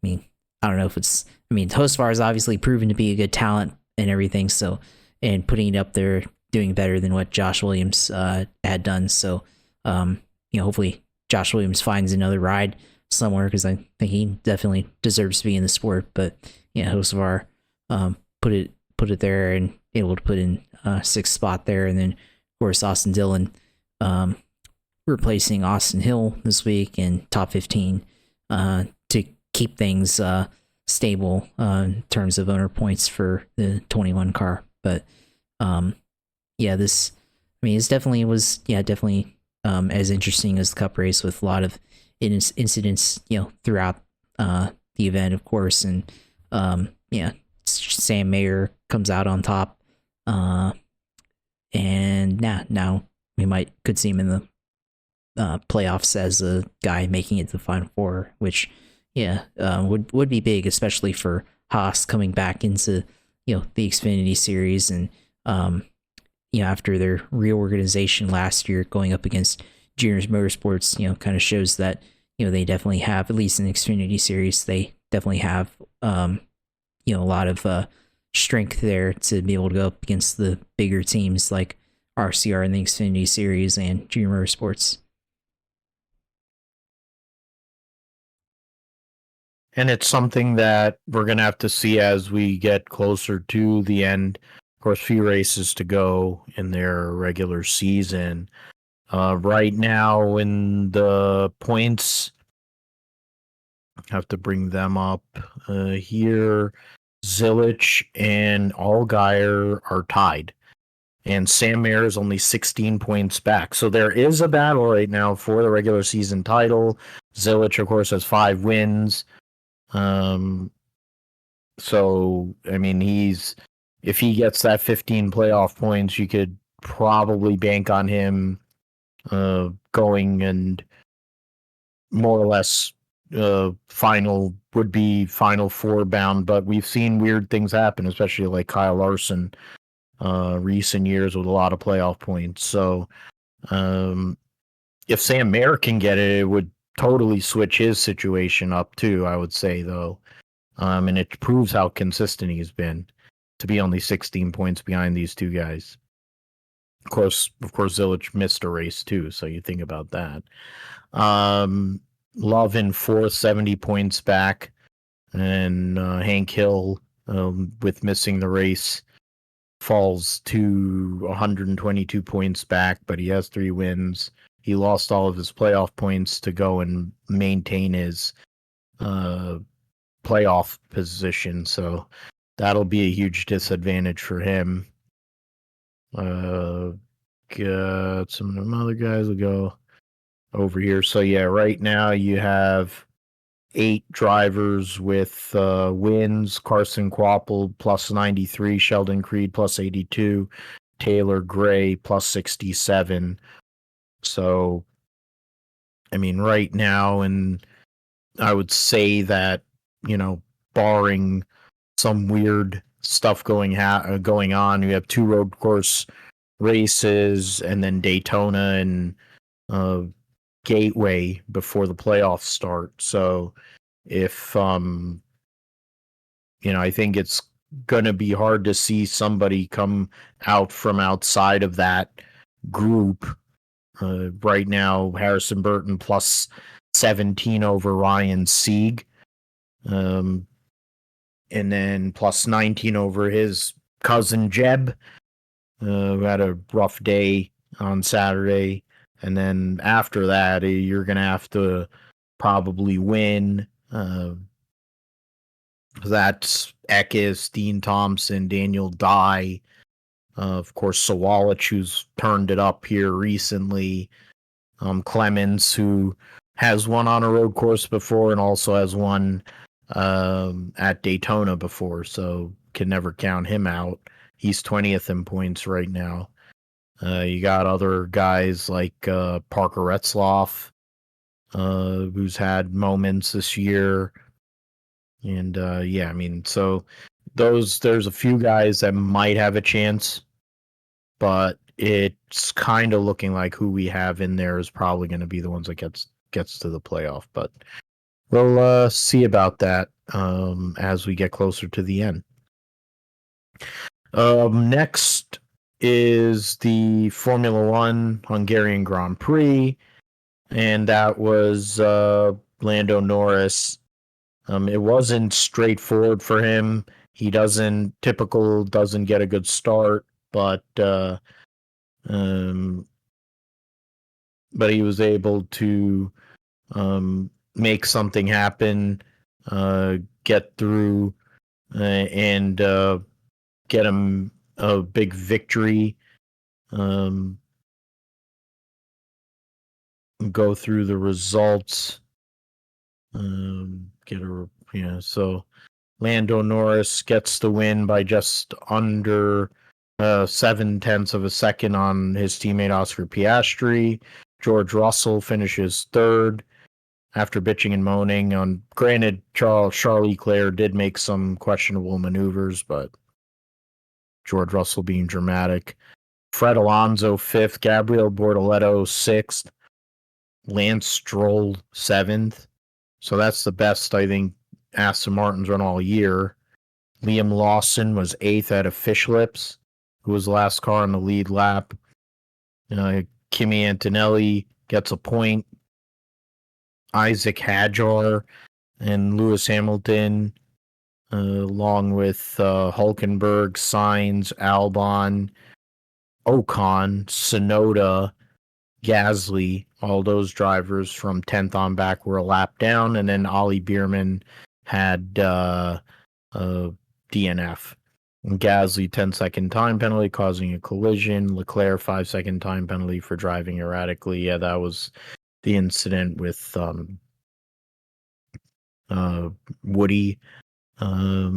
mean, I don't know if it's, Hocevar is obviously proven to be a good talent and everything, so, and putting it up there, doing better than what Josh Williams had done. So hopefully Josh Williams finds another ride somewhere, because I think he definitely deserves to be in the sport. But Hocevar put it there and able to put in 6th spot there. And then of course Austin Dillon replacing Austin Hill this week in top 15 to keep things stable in terms of owner points for the 21 car. But this, it definitely was definitely as interesting as the Cup race, with a lot of incidents throughout the event, of course. And Sam Mayer comes out on top, and now we could see him in the playoffs as a guy making it to the Final Four, which would be big, especially for Haas coming back into the Xfinity Series. And after their reorganization last year, going up against Junior Motorsports, kind of shows that they definitely have, at least in the Xfinity Series, they definitely have a lot of strength there to be able to go up against the bigger teams like RCR in the Xfinity Series and Junior Motorsports. And it's something that we're going to have to see as we get closer to the end. Of course, few races to go in their regular season. Right now in the points, I have to bring them up here. Zilich and Allgaier are tied. And Sam Mayer is only 16 points back. So there is a battle right now for the regular season title. Zilich, of course, has 5 wins. So, I mean, if he gets that 15 playoff points, you could probably bank on him going and more or less final 4 bound. But we've seen weird things happen, especially like Kyle Larson recent years with a lot of playoff points. So if Sam Mayer can get it, it would totally switch his situation up too, I would say, though. And it proves how consistent he's been to be only 16 points behind these two guys. Of course, Zilich missed a race too, so you think about that. Love in 4th, 70 points back, and Hank Hill, with missing the race, falls to 122 points back, but he has 3 wins. He lost all of his playoff points to go and maintain his playoff position, so that'll be a huge disadvantage for him. Got some of them other guys will go over here. So yeah, right now you have 8 drivers with wins. Carson Kvapil plus 93, Sheldon Creed plus 82, Taylor Gray plus 67. So, I mean, right now, and I would say that, barring some weird stuff going on, you have 2 road course races and then Daytona and Gateway before the playoffs start. So if I think it's gonna be hard to see somebody come out from outside of that group. Right now, Harrison Burton plus 17 over Ryan Sieg, and then plus 19 over his cousin Jeb, who had a rough day on Saturday. And then after that, you're going to have to probably win. That's Eckes, Dean Thompson, Daniel Dye. Of course, Sawalich, who's turned it up here recently. Clemens, who has won on a road course before and also has won at Daytona before, so can never count him out. He's 20th in points right now. You got other guys like Parker Retzloff, who's had moments this year. And so there's a few guys that might have a chance, but it's kind of looking like who we have in there is probably going to be the ones that gets to the playoff. But we'll see about that as we get closer to the end. Next is the Formula One Hungarian Grand Prix, and that was Lando Norris. It wasn't straightforward for him. He doesn't get a good start, but he was able to make something happen, get through, and get him a big victory. Go through the results. So Lando Norris gets the win by just under 0.7 of a second on his teammate Oscar Piastri. George Russell finishes 3rd after bitching and moaning. Granted, Charles Leclerc did make some questionable maneuvers, but George Russell being dramatic. Fred Alonso 5th, Gabriel Bortoleto 6th, Lance Stroll 7th. So that's the best, I think, Aston Martin's run all year. Liam Lawson was 8th out of Fish Lips, who was the last car on the lead lap. Kimi Antonelli gets a point. Isaac Hadjar and Lewis Hamilton, along with Hulkenberg, Sainz, Albon, Ocon, Sonoda, Gasly, all those drivers from 10th on back were a lap down, and then Ollie Bierman had DNF. And Gasly 10-second time penalty causing a collision. Leclerc 5-second time penalty for driving erratically. Yeah, that was the incident with Woody. I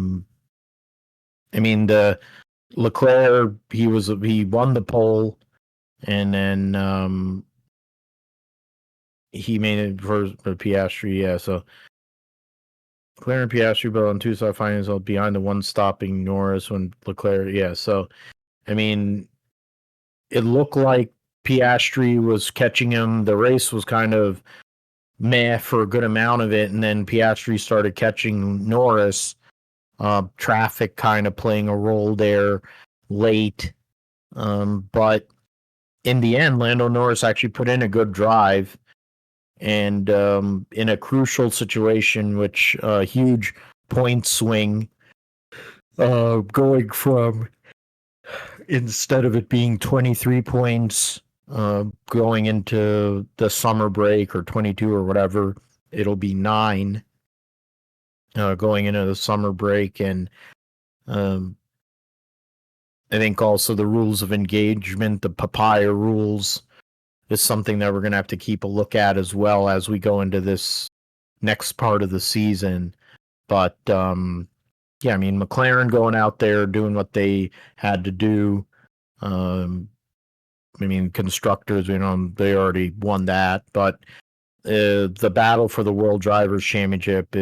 mean, the Leclerc, he won the pole, and then he made it for Piastri. Yeah, so Leclerc and Piastri both on two side finding themselves behind the one stopping Norris when Leclerc. Yeah, so I mean, it looked like Piastri was catching him. The race was kind of meh for a good amount of it, and then Piastri started catching Norris. Traffic kind of playing a role there late, but in the end, Lando Norris actually put in a good drive, and in a crucial situation, which huge point swing, going from, instead of it being 23 points going into the summer break, or 22 or whatever, it'll be 9 going into the summer break. And I think also the rules of engagement, the papaya rules, is something that we're going to have to keep a look at as well as we go into this next part of the season. But yeah, I mean, McLaren going out there doing what they had to do. I mean, constructors, they already won that, but the battle for the World Drivers' Championship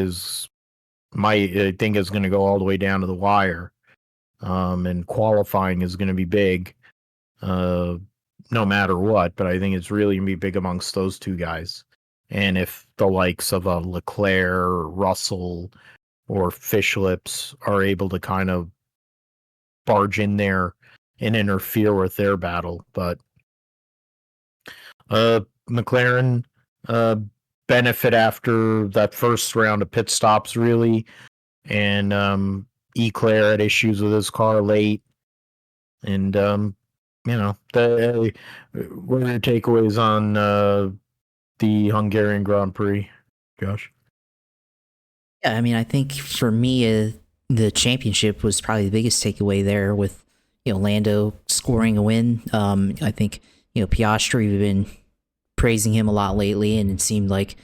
I think is going to go all the way down to the wire, and qualifying is going to be big, no matter what. But I think it's really going to be big amongst those two guys. And if the likes of Leclerc, or Russell, or Fishlips are able to kind of barge in there and interfere with their battle. But McLaren benefit after that first round of pit stops, really, and Eclair had issues with his car late, and what are your takeaways on the Hungarian Grand Prix, Josh? Yeah, I mean, I think for me, the championship was probably the biggest takeaway there, with Lando scoring a win. I think Piastri, we've been praising him a lot lately, and it seemed like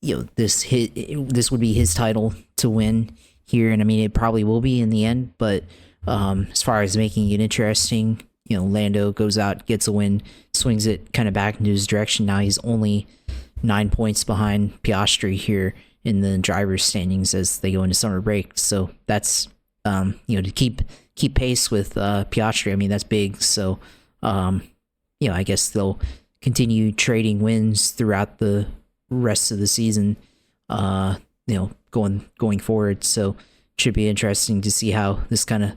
this would be his title to win here, and I mean it probably will be in the end. But as far as making it interesting, Lando goes out, gets a win, swings it kind of back into his direction. Now he's only 9 points behind Piastri here in the drivers' standings as they go into summer break. So that's to keep pace with Piastri. I mean, that's big. So I guess they'll continue trading wins throughout the rest of the season, going forward. So it should be interesting to see how this kind of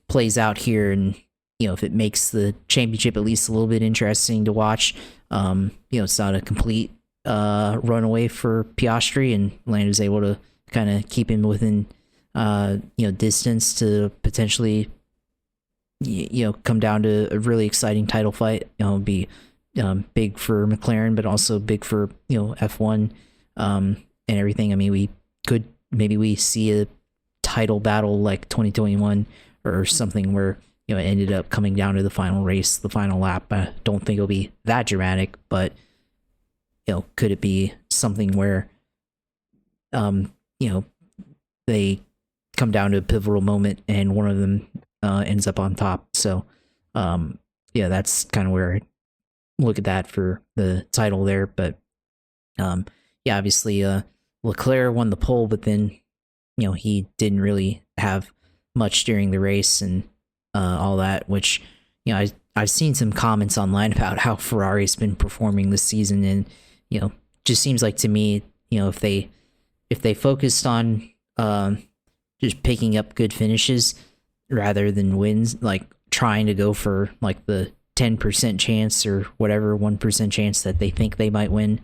plays out here, and if it makes the championship at least a little bit interesting to watch. It's not a complete runaway for Piastri, and Lando's able to kind of keep him within distance to potentially come down to a really exciting title fight. Be big for McLaren, but also big for F1 and everything. I mean, we see a title battle like 2021 or something where it ended up coming down to the final race, the final lap. I don't think it'll be that dramatic, but could it be something where they come down to a pivotal moment and one of them ends up on top? So that's kind of where I look at that for the title there. But obviously Leclerc won the pole, but then he didn't really have much during the race and all that, which I've seen some comments online about how Ferrari's been performing this season, and just seems like to me, if they focused on just picking up good finishes rather than wins, like trying to go for like the 10% chance or whatever 1% chance that they think they might win,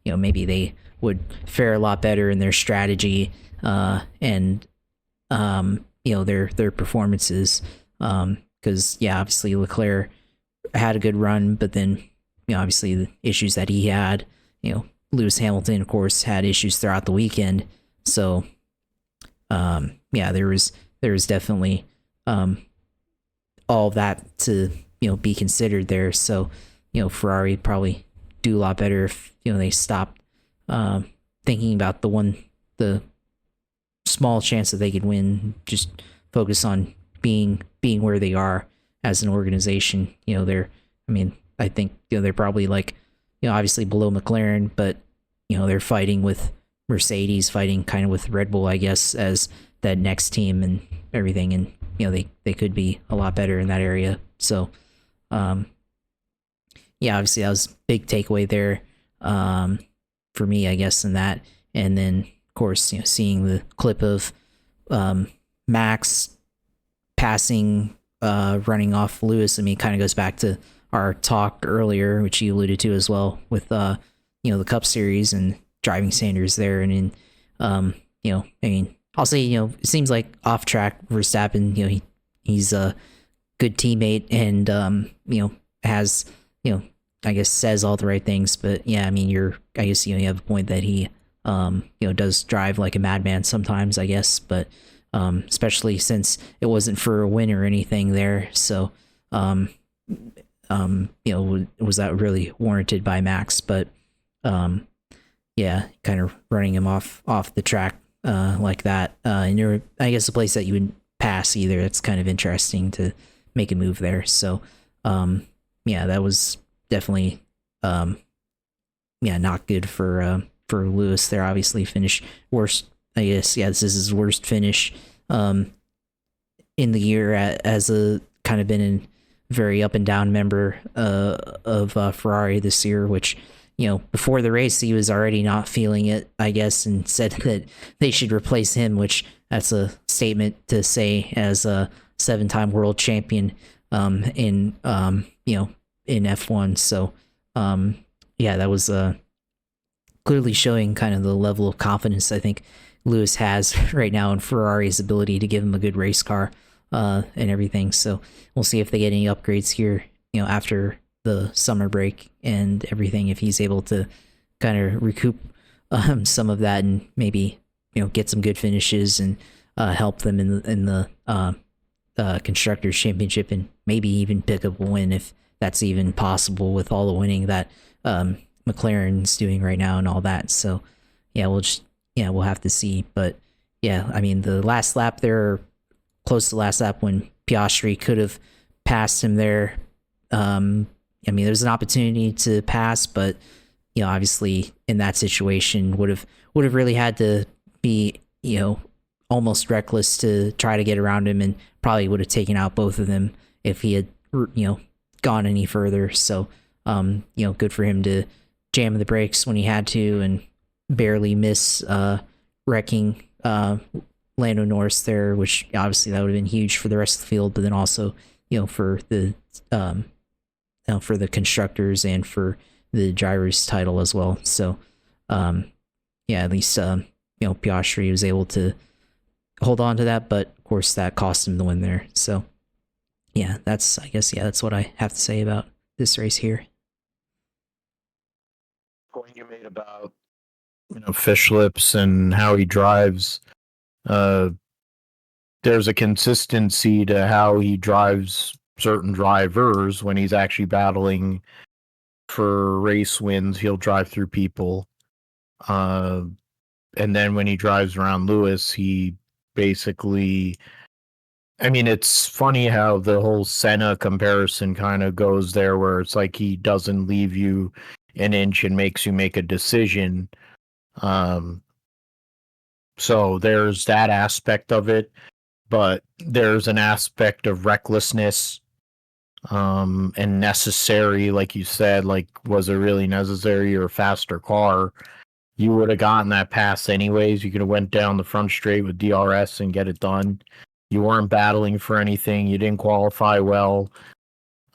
maybe they would fare a lot better in their strategy and their performances. Because obviously Leclerc had a good run, but then obviously the issues that he had, Lewis Hamilton of course had issues throughout the weekend. So there was definitely all that to be considered there. So Ferrari probably do a lot better if they stopped thinking about the small chance that they could win, just focus on being where they are as an organization. I think they're probably like obviously below McLaren, but they're fighting with Mercedes, fighting kind of with Red Bull, I guess, as that next team and everything, and they could be a lot better in that area. So obviously that was a big takeaway there for me, I guess, in that. And then of course seeing the clip of Max passing running off Lewis, kind of goes back to our talk earlier, which you alluded to as well, with the Cup Series and driving standards there. And I'll say it seems like off track Verstappen, he's a good teammate and has I guess says all the right things, but I guess you have a point that he does drive like a madman sometimes, I guess, but especially since it wasn't for a win or anything there. So was that really warranted by Max? But kind of running him off the track like that, and you're, I guess, a place that you would pass either. It's kind of interesting to make a move there. So that was definitely not good for Lewis there. Obviously finished worst, I guess. This is his worst finish in the year as a kind of been a very up and down member of Ferrari this year, which before the race he was already not feeling it, I guess, and said that they should replace him, which that's a statement to say as a 7-time world champion in F1. So that was clearly showing kind of the level of confidence I think Lewis has right now in Ferrari's ability to give him a good race car and everything. So we'll see if they get any upgrades here, after the summer break and everything, if he's able to kind of recoup some of that and maybe get some good finishes and help them in the Constructors Championship and maybe even pick up a win if that's even possible with all the winning that McLaren's doing right now and all that. So we'll have to see. But the last lap there, close to the last lap when Piastri could have passed him there. There's an opportunity to pass, but obviously in that situation would have really had to be almost reckless to try to get around him, and probably would have taken out both of them if he had gone any further. So good for him to jam the brakes when he had to and barely miss wrecking Lando Norris there, which obviously that would have been huge for the rest of the field, but then also for the constructors and for the drivers' title as well. So at least Piastri was able to hold on to that, but of course that cost him the win there. So that's what I have to say about this race here. Point you made about fish lips and how he drives, there's a consistency to how he drives certain drivers. When he's actually battling for race wins, he'll drive through people, and then when he drives around Lewis, he basically, it's funny how the whole Senna comparison kind of goes there, where it's like he doesn't leave you an inch and makes you make a decision. So there's that aspect of it, but there's an aspect of recklessness and necessary, like you said. Like, was it really necessary or a faster car? You would have gotten that pass anyways. You could have went down the front straight with DRS and get it done. You weren't battling for anything. You didn't qualify well.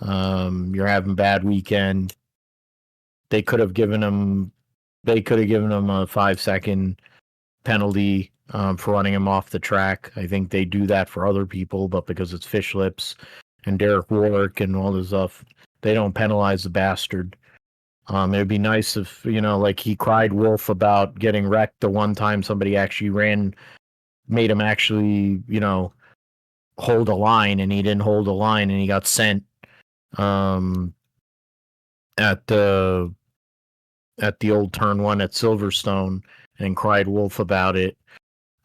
You're having bad weekend. They could have given him a 5-second penalty for running him off the track. I think they do that for other people, but because it's Fish Lips and Derek Warwick and all this stuff, they don't penalize the bastard. It'd be nice if, like he cried wolf about getting wrecked the one time somebody actually made him actually, hold a line, and he didn't hold a line, and he got sent at the old turn one at Silverstone and cried wolf about it.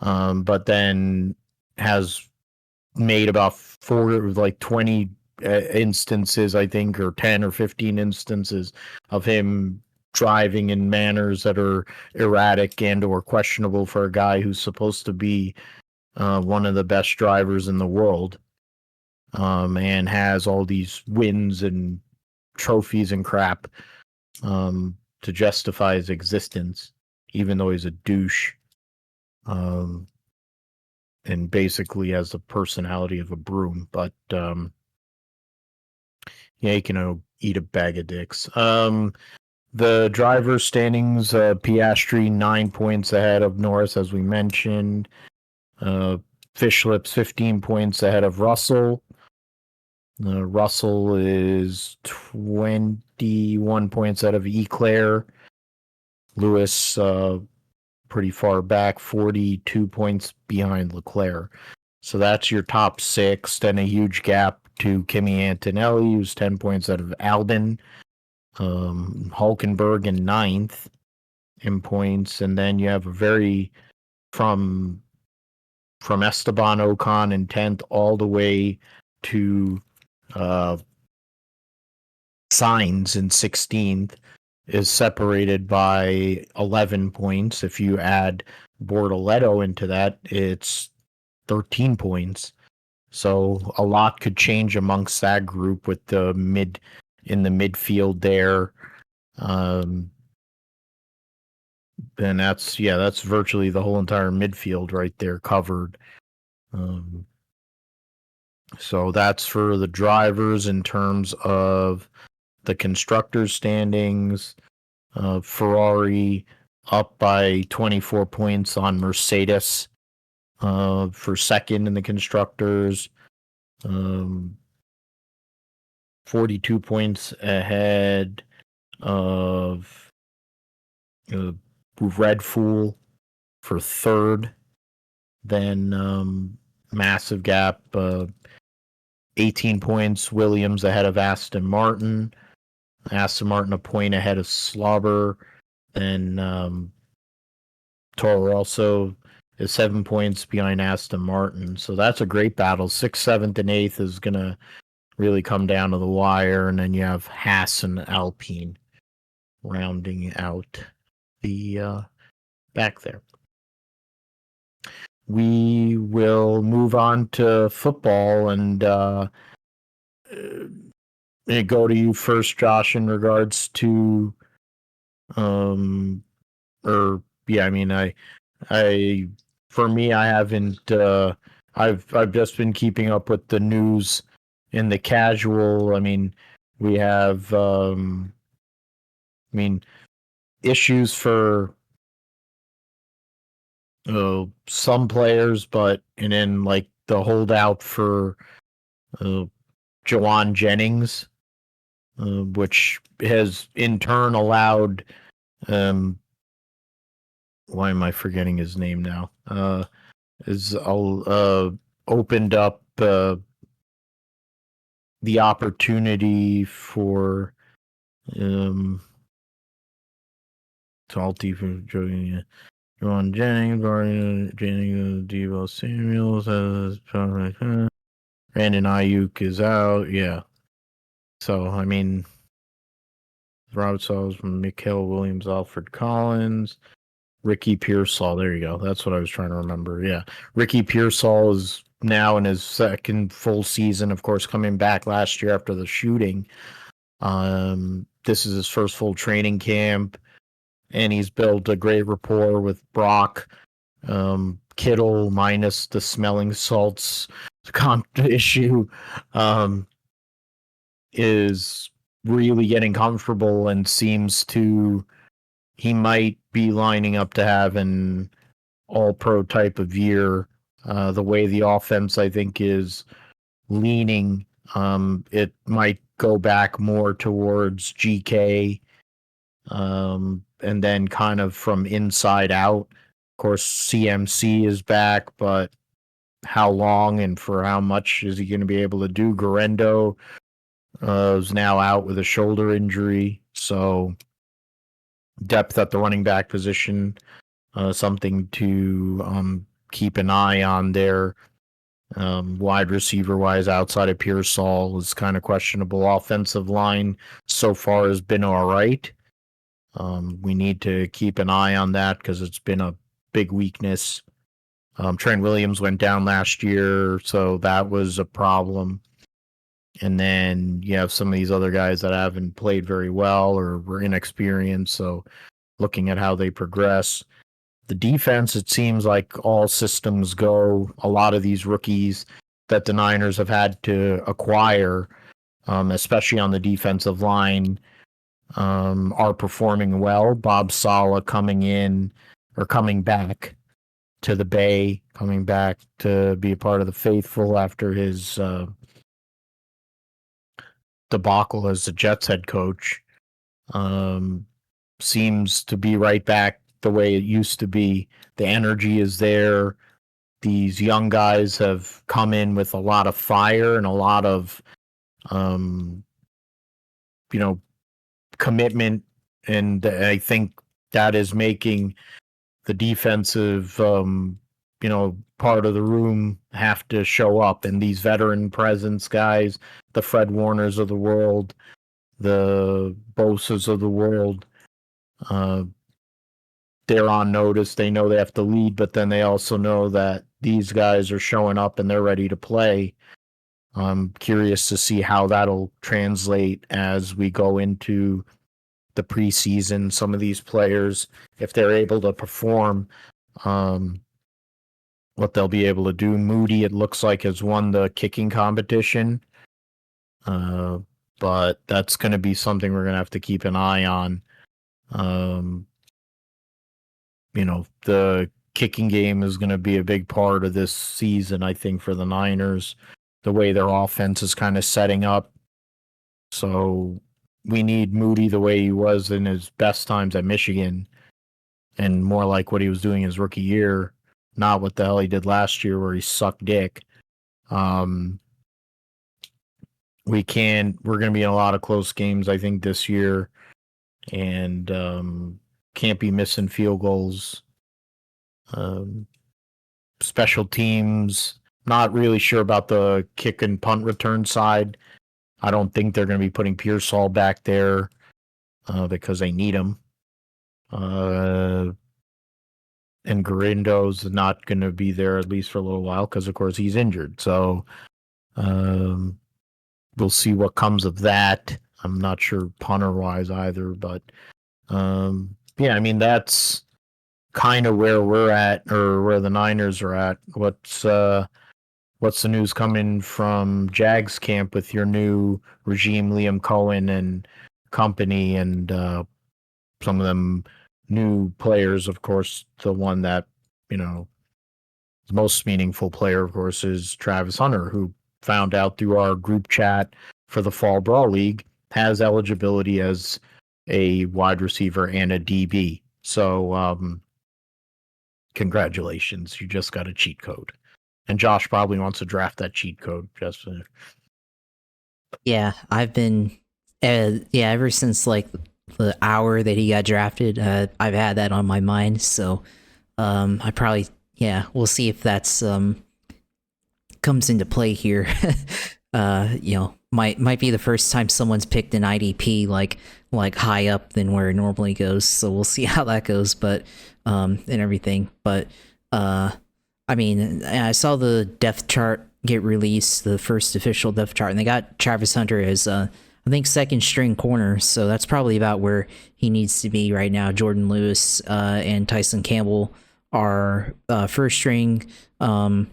But then has made about 20 instances, I think, or 10 or 15 instances of him driving in manners that are erratic and or questionable for a guy who's supposed to be one of the best drivers in the world, and has all these wins and trophies and crap to justify his existence, even though he's a douche. And basically has the personality of a broom, but yeah, he can eat a bag of dicks. The driver standings, Piastri 9 points ahead of Norris, as we mentioned. Fish Lips 15 points ahead of Russell. Russell is 21 points ahead of Eclair. Lewis pretty far back, 42 points behind Leclerc. So that's your top six. Then a huge gap to Kimi Antonelli, who's 10 points out of Albon. Hulkenberg in ninth in points. And then you have a from Esteban Ocon in 10th all the way to Sainz in 16th. Is separated by 11 points. If you add Bortoleto into that, it's 13 points. So a lot could change amongst that group with the midfield there. And that's virtually the whole entire midfield right there covered. So that's for the drivers. In terms of the constructors standings, Ferrari up by 24 points on Mercedes for second in the constructors, 42 points ahead of Red Bull for third. Then massive gap, 18 points, Williams ahead of Aston Martin. Aston Martin a point ahead of Slobber. Then Toro Rosso is 7 points behind Aston Martin. So that's a great battle. 6th, 7th, and 8th is going to really come down to the wire. And then you have Haas and Alpine rounding out the back there. We will move on to football and go to you first, Josh, in regards to I for me, I haven't I've just been keeping up with the news in the casual. I mean, we have issues for some players, and then like the holdout for Jawan Jennings, which has in turn allowed why am I forgetting his name now? Is opened up the opportunity for Salty from Jawan Jennings, Devo Samuels, Brandon Ayuk is out. Yeah. So, I mean, Robert Sauls from Mikael Williams, Alfred Collins, Ricky Pearsall. There you go. That's what I was trying to remember. Yeah. Ricky Pearsall is now in his second full season, of course, coming back last year after the shooting. This is his first full training camp, and he's built a great rapport with Brock. Kittle minus the smelling salts issue. is really getting comfortable and seems to, he might be lining up to have an all-pro type of year. The way the offense, I think, is leaning, it might go back more towards GK, and then kind of from inside out. Of course, CMC is back, but how long and for how much is he going to be able to do? Garendo is now out with a shoulder injury, so depth at the running back position, something to keep an eye on there. Wide receiver wise, outside of Pearsall, is kind of questionable. Offensive line so far has been all right. We need to keep an eye on that because it's been a big weakness. Trent Williams went down last year, so that was a problem. And then you have some of these other guys that haven't played very well or were inexperienced. So looking at how they progress. The defense, it seems like all systems go. A lot of these rookies that the Niners have had to acquire, especially on the defensive line, are performing well. Bob Saleh coming back to the Bay, coming back to be a part of the faithful after his debacle as the Jets head coach. Seems to be right back the way it used to be. The energy is there. These young guys have come in with a lot of fire and a lot of, commitment. And I think that is making the defensive, part of the room have to show up. And these veteran presence guys, the Fred Warners of the world, the Bosas of the world, they're on notice. They know they have to lead, but then they also know that these guys are showing up and they're ready to play. I'm curious to see how that'll translate as we go into the preseason. Some of these players, if they're able to perform, what they'll be able to do. Moody, it looks like, has won the kicking competition, but that's going to be something we're going to have to keep an eye on. The kicking game is going to be a big part of this season, I think, for the Niners, the way their offense is kind of setting up. So we need Moody the way he was in his best times at Michigan and more like what he was doing his rookie year, not what the hell he did last year where he sucked dick. We're going to be in a lot of close games, I think, this year, and can't be missing field goals. Special teams, not really sure about the kick and punt return side. I don't think they're going to be putting Pearsall back there because they need him. And Garindo's not going to be there at least for a little while because, of course, he's injured. So we'll see what comes of that. I'm not sure punter-wise either, but that's kind of where we're at, or where the Niners are at. What's the news coming from Jags camp with your new regime, Liam Cohen and company, and some of them new players? Of course, the one that, the most meaningful player, of course, is Travis Hunter, who found out through our group chat for the Fall Brawl League has eligibility as a wide receiver and a DB. So congratulations, you just got a cheat code. And Josh probably wants to draft that cheat code. Yeah, I've been, ever since like the hour that he got drafted, I've had that on my mind. So I probably, we'll see if that's comes into play here. Might be the first time someone's picked an IDP like high up than where it normally goes. So we'll see how that goes, but and everything. But I saw the depth chart get released, the first official depth chart, and they got Travis Hunter as I think second string corner. So that's probably about where he needs to be right now. Jordan Lewis and Tyson Campbell are first string, and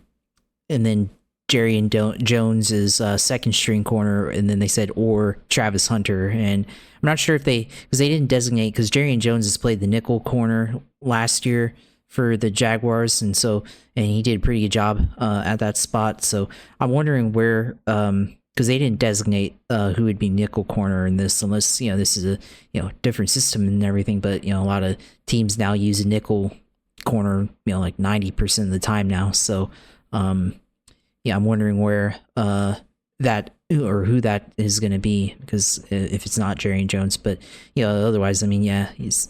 then Jerry and Jones is second string corner, and then they said or Travis Hunter, and I'm not sure if because they didn't designate, because Jerry and Jones has played the nickel corner last year for the Jaguars, and he did a pretty good job at that spot. So I'm wondering where, because they didn't designate who would be nickel corner in this, unless this is a different system and everything. But a lot of teams now use a nickel corner, like 90% of the time now. So I'm wondering where that or who that is going to be, because if it's not Jerry and Jones, but otherwise, he's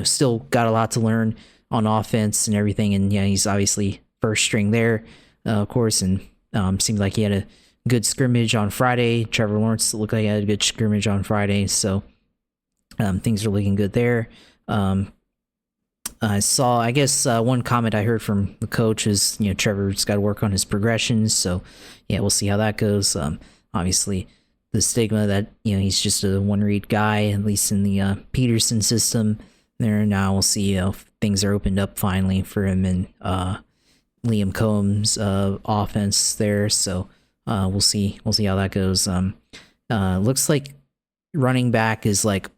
still got a lot to learn on offense and everything, and he's obviously first string there, of course, and seemed like he had a good scrimmage on Friday. Trevor Lawrence looked like he had a good scrimmage on Friday, so things are looking good there. I guess one comment I heard from the coach is, Trevor's got to work on his progressions. So, we'll see how that goes. Obviously, the stigma that, he's just a one-read guy, at least in the Peterson system there. Now we'll see if things are opened up finally for him and Liam Combs' offense there. So, we'll see how that goes. Looks like running back is like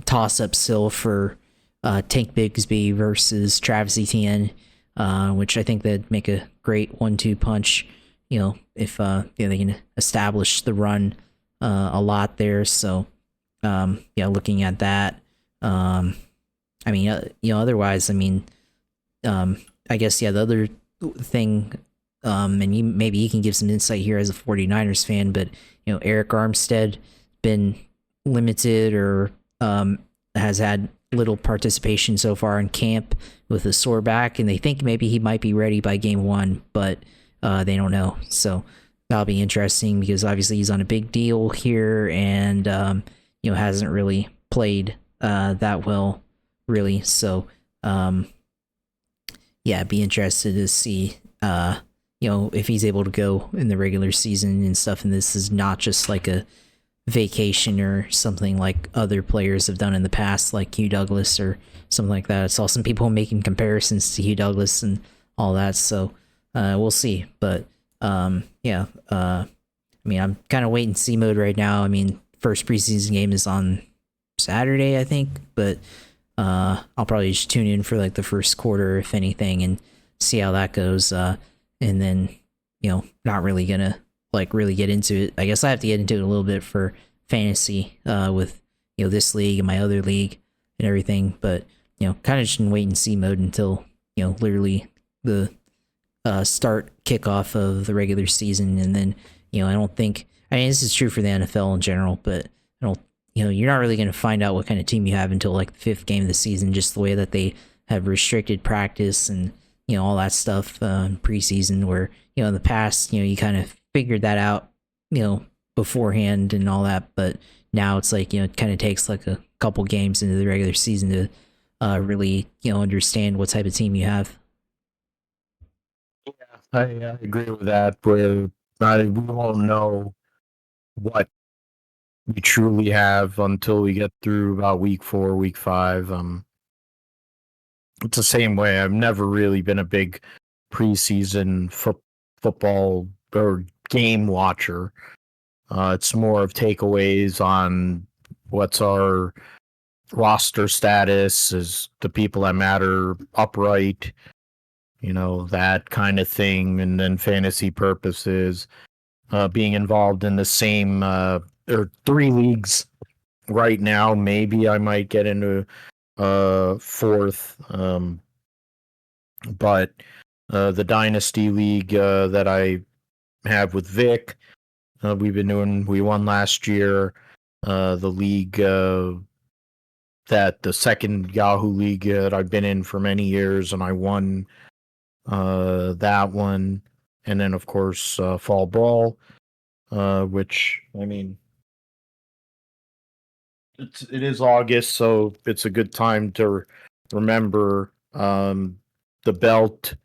toss-up still for Tank Bigsby versus Travis Etienne, which I think that'd make a great 1-2 punch, if they can establish the run a lot there. So looking at that, otherwise, I guess the other thing, and maybe you can give some insight here as a 49ers fan, but Eric Armstead been limited or has had little participation so far in camp with a sore back, and they think maybe he might be ready by game 1, but they don't know. So that'll be interesting, because obviously he's on a big deal here, and hasn't really played that well, really. So be interested to see if he's able to go in the regular season and stuff, and this is not just like a vacation or something like other players have done in the past, like Hugh Douglas or something like that. I saw some people making comparisons to Hugh Douglas and all that, so we'll see. But I'm kind of wait and see mode right now. First preseason game is on Saturday, I think, but I'll probably just tune in for like the first quarter, if anything, and see how that goes, and then not really gonna really get into it. I guess I have to get into it a little bit for fantasy with this league and my other league and everything, but kind of just in wait and see mode until literally the start kickoff of the regular season. And then I don't think, this is true for the NFL in general, but I don't, you're not really going to find out what kind of team you have until like the 5th game of the season, just the way that they have restricted practice and all that stuff in preseason, where in the past you kind of figured that out beforehand and all that, but now it's like it kind of takes like a couple games into the regular season to really understand what type of team you have. I agree with that, where we won't know what we truly have until we get through about week 4, week 5. It's the same way. I've never really been a big preseason football or game watcher. It's more of takeaways on what's our roster status, is the people that matter upright, that kind of thing. And then fantasy purposes, being involved in the same or 3 leagues right now. Maybe I might get into 4th, but the Dynasty League that I have with Vic, we won last year. The league that the second Yahoo League that I've been in for many years, and I won that one. And then of course Fall Brawl, which it is August, so it's a good time to remember the belt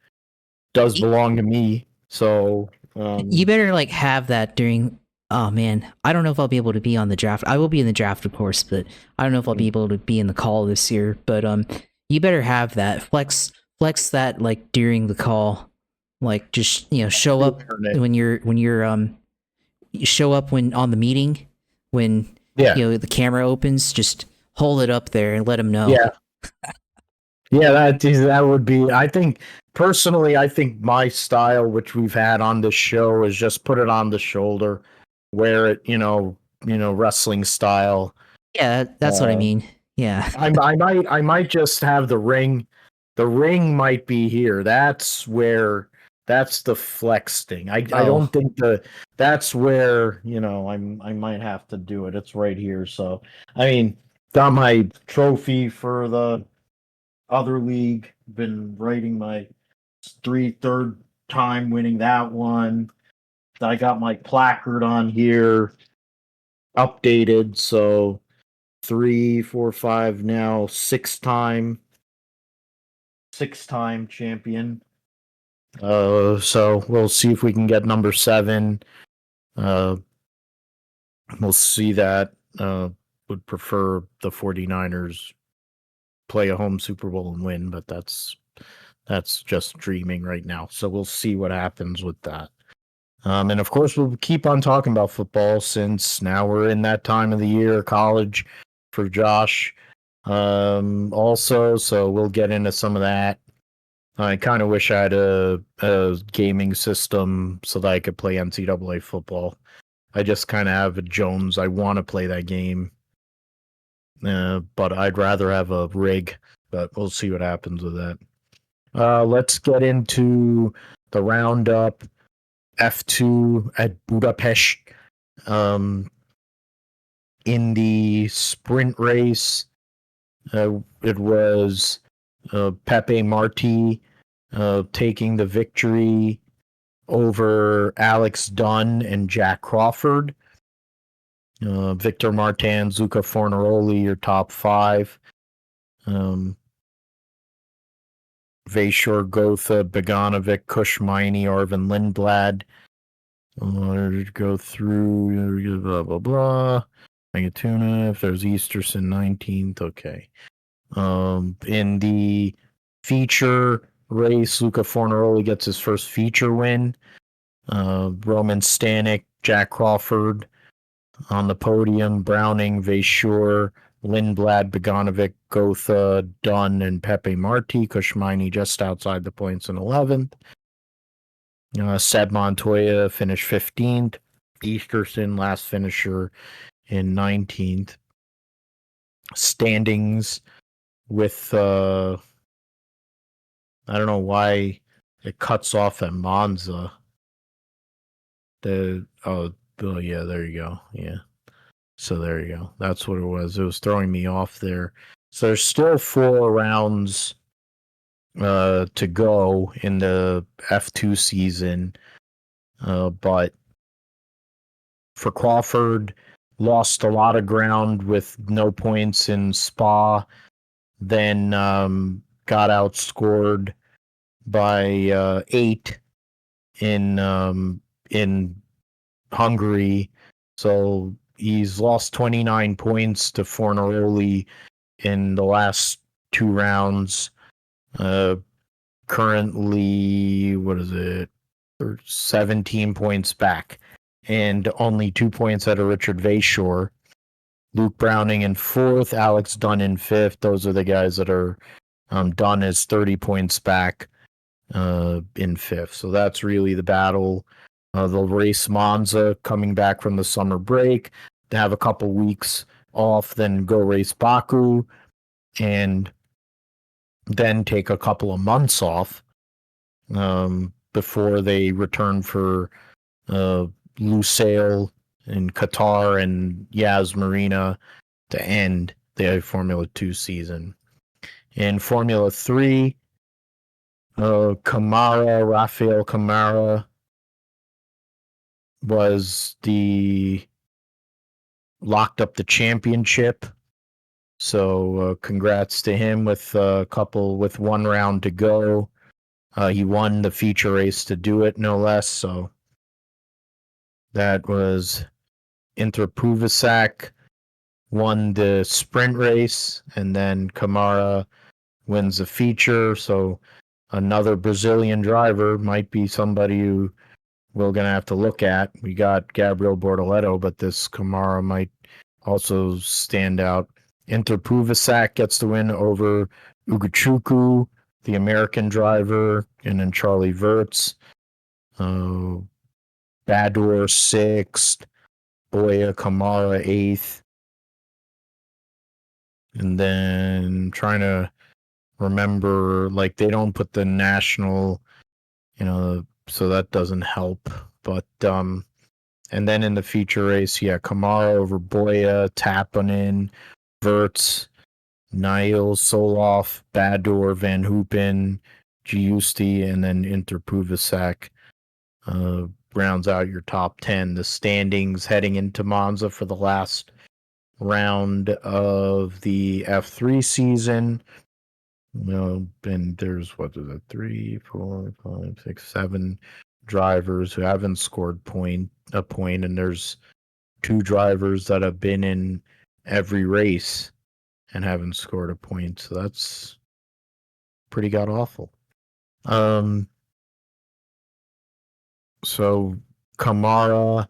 does belong to me. So you better have that during. Oh man, I don't know if I'll be able to be on the draft. I will be in the draft, of course, but I don't know if I'll be able to be in the call this year. But you better have that flex that during the call Like just show up Learn it. when you show up when on the meeting when Yeah, the camera opens, just hold it up there and let them know. yeah, yeah. That would be. I think personally, I think my style, which we've had on this show, is just put it on the shoulder, wear it, wrestling style. Yeah, that's what I Uh, mean. Yeah. I might just have the ring. The ring might be here. That's the flex thing. I Oh, don't think that's where, I might have to do it. It's right here. So I mean, got my trophy for the other league. Been writing my third time winning that one. I got my placard on here updated. So 3, 4, 5 now, six time champion. So we'll see if we can get number 7. Uh, we'll see that. Would prefer the 49ers play a home Super Bowl and win, but that's just dreaming right now. So we'll see what happens with that. And of course, we'll keep on talking about football since now we're in that time of the year, college for Josh. Also, so we'll get into some of that. I kind of wish I had a gaming system so that I could play NCAA football. I just kind of have a Jones. I want to play that game, but I'd rather have a rig. But we'll see what happens with that. Let's get into the roundup. F2 at Budapest. In the sprint race, it was Pepe Marti taking the victory over Alex Dunn and Jack Crawford. Victor Martin, Zuka Fornaroli, your top 5. Vashor, Gotha, Beganovic, Kushmini, Arvin Lindblad. Go through blah blah blah. Megatuna, if there's Easterson 19th, okay. In the feature race, Luca Fornaroli gets his first feature win. Roman Stanek, Jack Crawford on the podium. Browning, Vashur, Lindblad, Beganovic, Gotha, Dunn, and Pepe Marti. Kushmini just outside the points in 11th. Seb Montoya finished 15th. Easterson, last finisher, in 19th. Standings with I don't know why it cuts off at Monza. Yeah, there you go. Yeah. So there you go. That's what it was. It was throwing me off there. So there's still 4 rounds to go in the F2 season. But for Crawford, lost a lot of ground with no points in Spa, then got outscored by 8 in Hungary. So he's lost 29 points to Fornaroli in the last 2 rounds. Currently, what is it? 17 points back, and only 2 points out of Richard Vashor. Luke Browning in 4th, Alex Dunn in 5th. Those are the guys that are Dunn is 30 points back in 5th. So that's really the battle. They'll race Monza coming back from the summer break to have a couple weeks off, then go race Baku, and then take a couple of months off before they return for Lusail in Qatar and Yas Marina to end the Formula 2 season. In Formula 3, Rafael Camara was locked up the championship. So congrats to him with with 1 round to go. He won the feature race to do it, no less. So that was Inter Puvasak won the sprint race, and then Kamara wins the feature. So another Brazilian driver might be somebody who we're going to have to look at. We got Gabriel Bortoleto, but this Kamara might also stand out. Interpuvisak gets the win over Uguchuku, the American driver, and then Charlie Verts. Badour 6th, Boya Kamara 8th. And then trying to remember, like, they don't put the national, so that doesn't help. But and then in the feature race, Kamara over Boya, Tappanen, Verts, Niles, Soloff, Badour, Van Hoopen, Giusti, and then Interpuvisak rounds out your top 10. The standings heading into Monza for the last round of the F3 season. And there's 3, 4, 5, 6, 7 drivers who haven't scored a point, and there's 2 drivers that have been in every race and haven't scored a point. So that's pretty god awful. So Kamara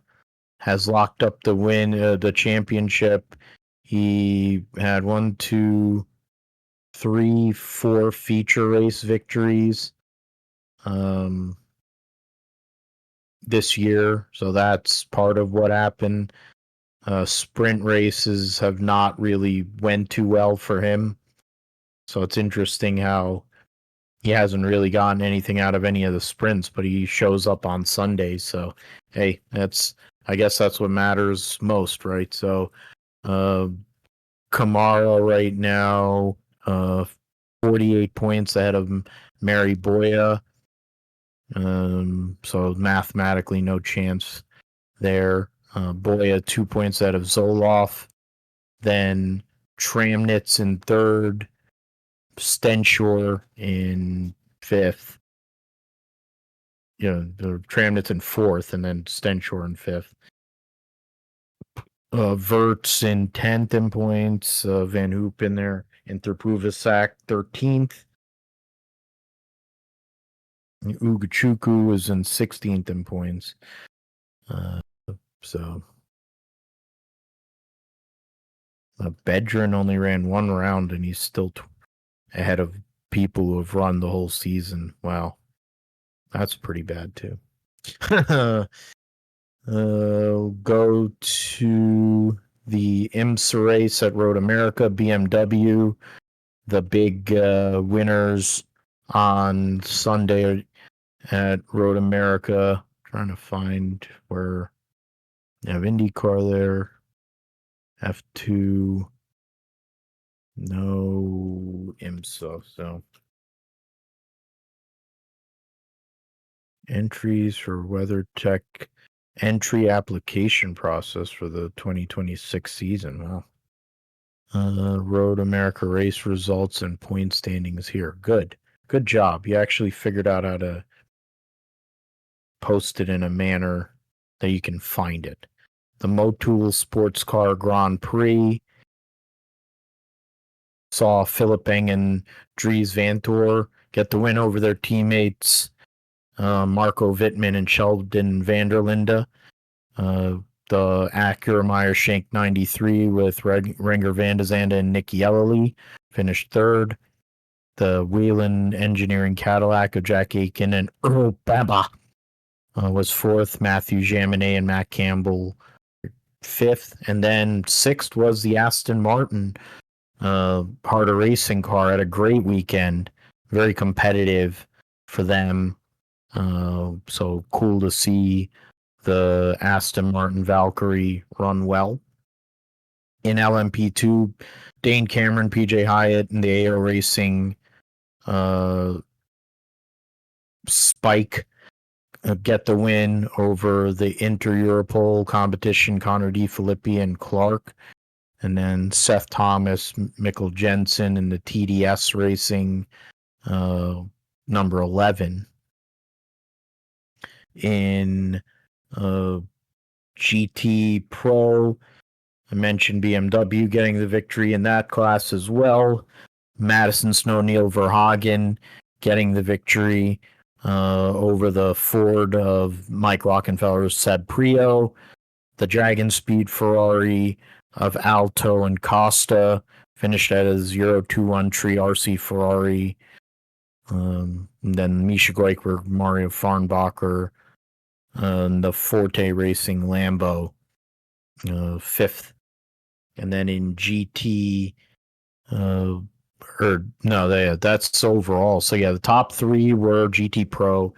has locked up the win, the championship. He had 1, 2, 3, 4 feature race victories this year. So that's part of what happened. Sprint races have not really went too well for him. So it's interesting how he hasn't really gotten anything out of any of the sprints, but he shows up on Sundays. So, hey, I guess that's what matters most, right? So, Kamara right now, 48 points ahead of Mary Boya. So mathematically, no chance there. Boya 2 points ahead of Zoloff. Then Tramnitz in 3rd. Stenshore in 5th. The Tramnitz in 4th, and then Stenshore in 5th. Verts in 10th in points. Van Hoop in there. Interpuvisak 13th. Uguchuku is in 16th in points. So Bedrin only ran 1 round, and he's still ahead of people who have run the whole season. Wow. That's pretty bad, too. Go to the IMSA race at Road America, BMW. The big winners on Sunday at Road America. Trying to find where you have IndyCar there. F2. No IMSA. So entries for WeatherTech entry application process for the 2026 season. Wow. Road America race results and point standings here. Good job. You actually figured out how to post it in a manner that you can find it. The Motul Sports Car Grand Prix saw Philip Eng and Dries Vanthoor get the win over their teammates Marco Wittmann and Sheldon Vanderlinde. The Acura Meyer-Shank 93 with Renger van de Zande and Nicky Ellerly finished 3rd. The Whelen Engineering Cadillac of Jack Aiken and Earl Baba was 4th. Matthew Jaminet and Matt Campbell 5th. And then 6th was the Aston Martin harder racing car. Had a great weekend. Very competitive for them. So cool to see the Aston Martin Valkyrie run well. In LMP2, Dane Cameron, PJ Hyatt, and the AO Racing Spike get the win over the Inter-Europol competition, Connor D. Filippi and Clark. And then Seth Thomas, Mikkel Jensen, and the TDS Racing number 11. In GT Pro, I mentioned BMW getting the victory in that class as well. Madison Snow, Neil Verhagen getting the victory over the Ford of Mike Rockenfeller's Seb Prio, the Dragon Speed Ferrari of Alto and Costa, finished at a 0-2-1 Tree RC Ferrari. And then Misha Goiker, Mario Farnbacher, and the Forte Racing Lambo, fifth. And then in GT, that's overall. So yeah, the top three were GT Pro.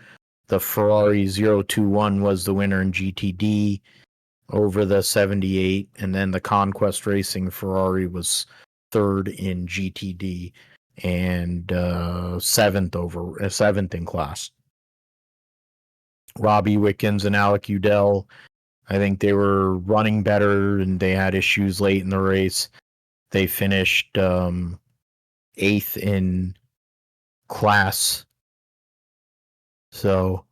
The Ferrari 021 was the winner in GTD over the 78, and then the Conquest Racing Ferrari was third in GTD and seventh in class. Robbie Wickens and Alec Udell, I think they were running better and they had issues late in the race. They finished eighth in class. So,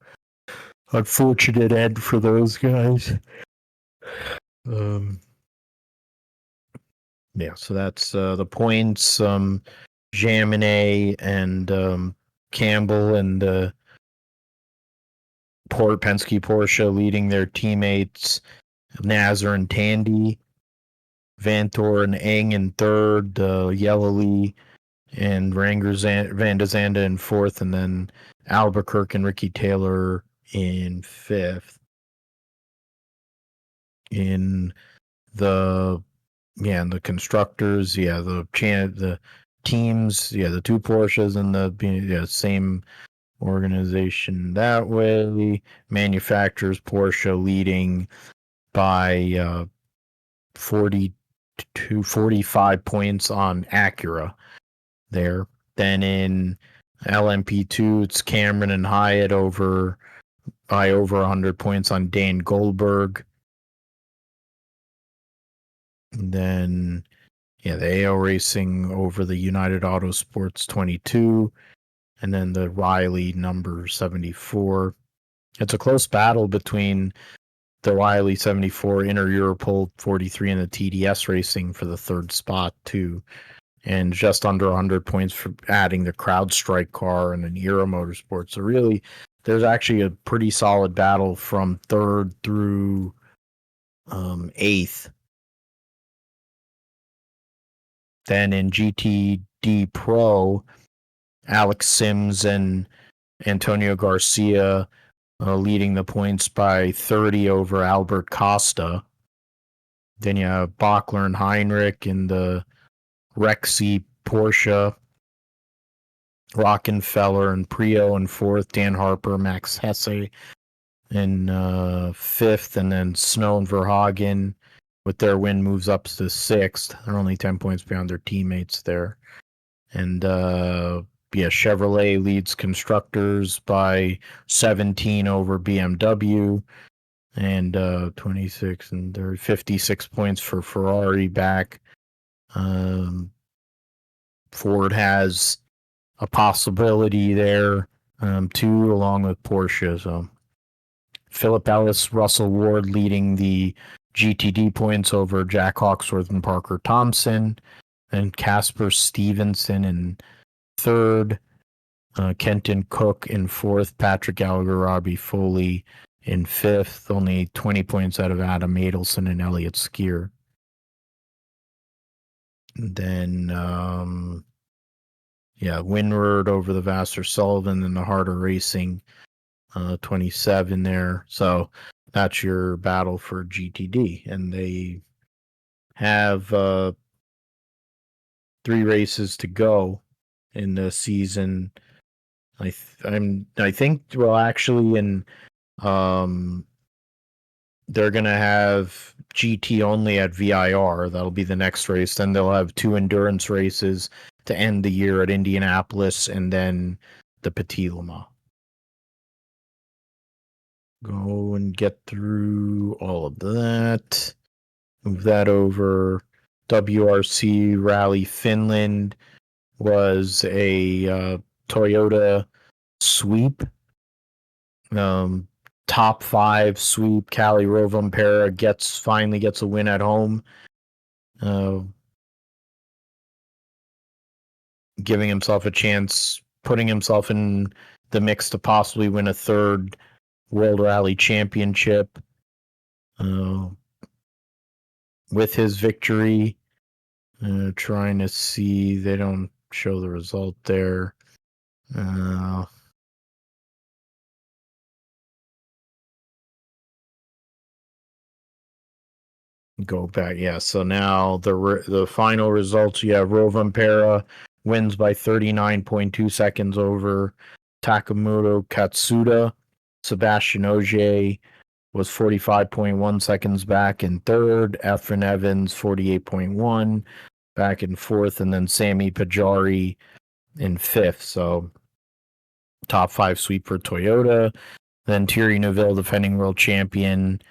unfortunate end for those guys. Yeah, so that's the points. Jaminet and Campbell and Penske Porsche leading their teammates. Nazar and Tandy. Vantor and Eng in third. Yellowly and Van de Zanda in fourth. And then Albuquerque and Ricky Taylor in fifth. In the constructors, the teams, the two Porsches and the same organization that way. Manufacturers, Porsche leading by 45 points on Acura there. Then in LMP2, it's Cameron and Hyatt over 100 points on Dane Goldberg. And then, the AO Racing over the United Autosports 22, and then the Riley number 74. It's a close battle between the Riley 74, Inter Europol 43, and the TDS Racing for the third spot, too. And just under 100 points for adding the CrowdStrike car and an Era Motorsports. So really, there's actually a pretty solid battle from third through eighth. Then in GTD Pro, Alex Sims and Antonio Garcia leading the points by 30 over Albert Costa. Then you have Bachler and Heinrich in the Rexy Porsche. Rockenfeller and Prio in fourth. Dan Harper, Max Hesse in fifth. And then Snow and Verhagen with their win moves up to sixth. They're only 10 points behind their teammates there. And Chevrolet leads constructors by 17 over BMW, and 26 and 56 points for Ferrari back. Ford has a possibility there too, along with Porsche. So Philip Ellis, Russell Ward leading the GTD points over Jack Hawksworth and Parker Thompson, and Casper Stevenson in third, Kenton Cook in fourth, Patrick Gallagher, Robbie Foley in fifth, only 20 points out of Adam Adelson and Elliott Skier. And then, Windward over the Vassar Sullivan and the Harder Racing, 27 there. So that's your battle for GTD. And they have 3 races to go in the season. I think they're gonna have GT only at VIR. That'll be the next race. Then they'll have 2 endurance races to end the year at Indianapolis and then the Petit Le Mans. Go and get through all of that. Move that over. WRC Rally Finland was a Toyota sweep. Top 5 sweep. Kalle Rovanperä finally gets a win at home. Giving himself a chance putting himself in the mix to possibly win a third World Rally Championship. With his victory, trying to see, they don't show the result there. Go back, yeah. So now the final results, you have Rovanpera wins by 39.2 seconds over Takamoto Katsuda. Sebastian Ogier was 45.1 seconds back in third. Efren Evans 48.1 back in fourth, and then Sami Pajari in fifth. So top five sweep for Toyota. Then Thierry Neuville, defending world champion,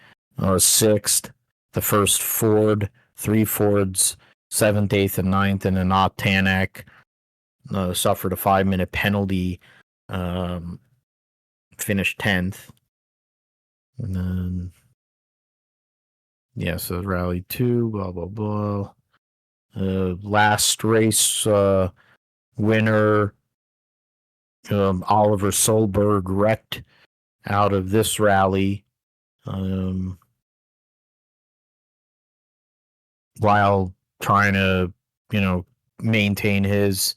sixth. The first Ford, three Fords, seventh, eighth, and ninth, and Anat Tanak suffered a 5-minute penalty, finished 10th. And then, yeah, so Rally 2, blah, blah, blah. Last race winner, Oliver Solberg, wrecked out of this rally. While trying to, maintain his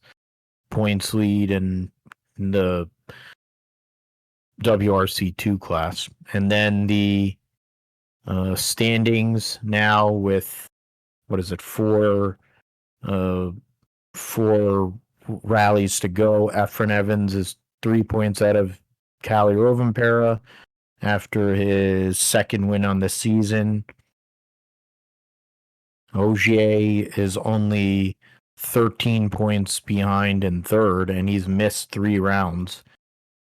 points lead in the WRC2 class. And then the standings now with, four rallies to go. Efren Evans is 3 points out of Kalle Rovanpera after his second win on the season. Ogier is only 13 points behind in third, and he's missed 3 rounds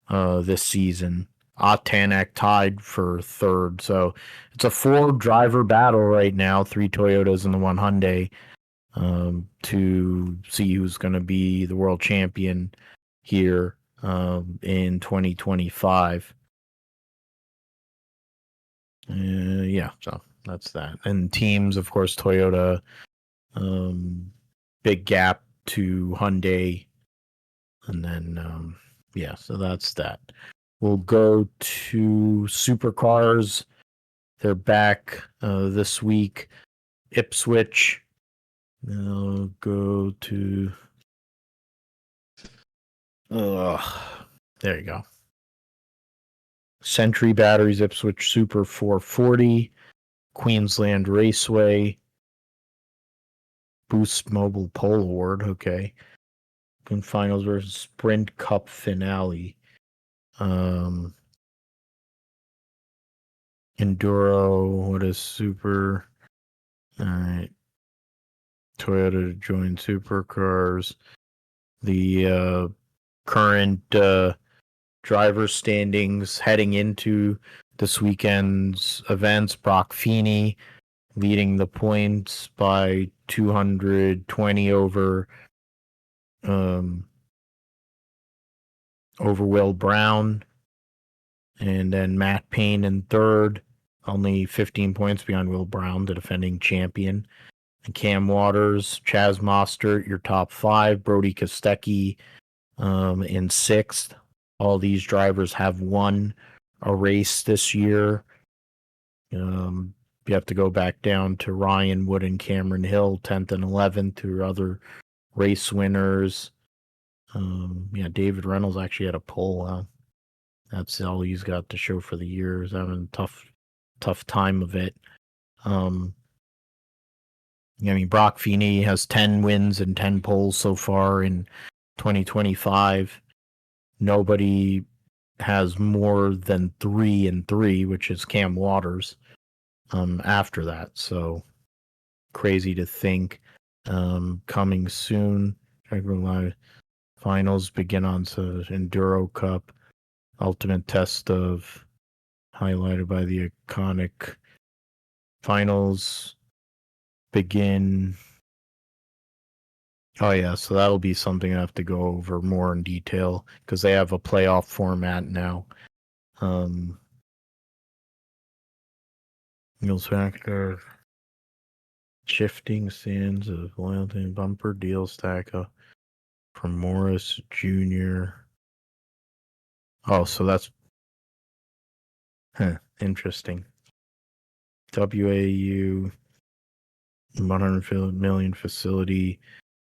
this season. Tanak tied for third. So it's a 4-driver battle right now, 3 Toyotas and the 1 Hyundai, to see who's going to be the world champion here in 2025. Yeah, so that's that. And teams, of course, Toyota, big gap to Hyundai. And then, yeah, so that's that. We'll go to supercars. They're back this week. Ipswich. I'll go to. There you go. Century Batteries Ipswich Super 440. Queensland Raceway. Boost Mobile Pole Award. Okay. And finals versus Sprint Cup finale. Enduro, what is super? All right. Toyota to join supercars. The current driver standings heading into this weekend's events. Brock Feeney leading the points by 220 over Will Brown. And then Matt Payne in third, only 15 points behind Will Brown, the defending champion. And Cam Waters, Chaz Mostert, your top 5. Brody Kostecki in sixth. All these drivers have won a race this year. You have to go back down to Ryan Wood and Cameron Hill, 10th and 11th, who are other race winners. David Reynolds actually had a pole. That's all he's got to show for the year. He's having a tough time of it. Brock Feeney has 10 wins and 10 poles so far in 2025. Nobody has more than 3 and 3, which is Cam Waters. After that, so crazy to think. Coming soon. Finals begin on Enduro Cup. Ultimate Test of, highlighted by the iconic finals, begin. Oh yeah, so that'll be something I have to go over more in detail because they have a playoff format now. Goes factor, shifting sands of loyalty, bumper deal stack. from Morris Jr. Oh, so that's interesting. WAU 100 million facility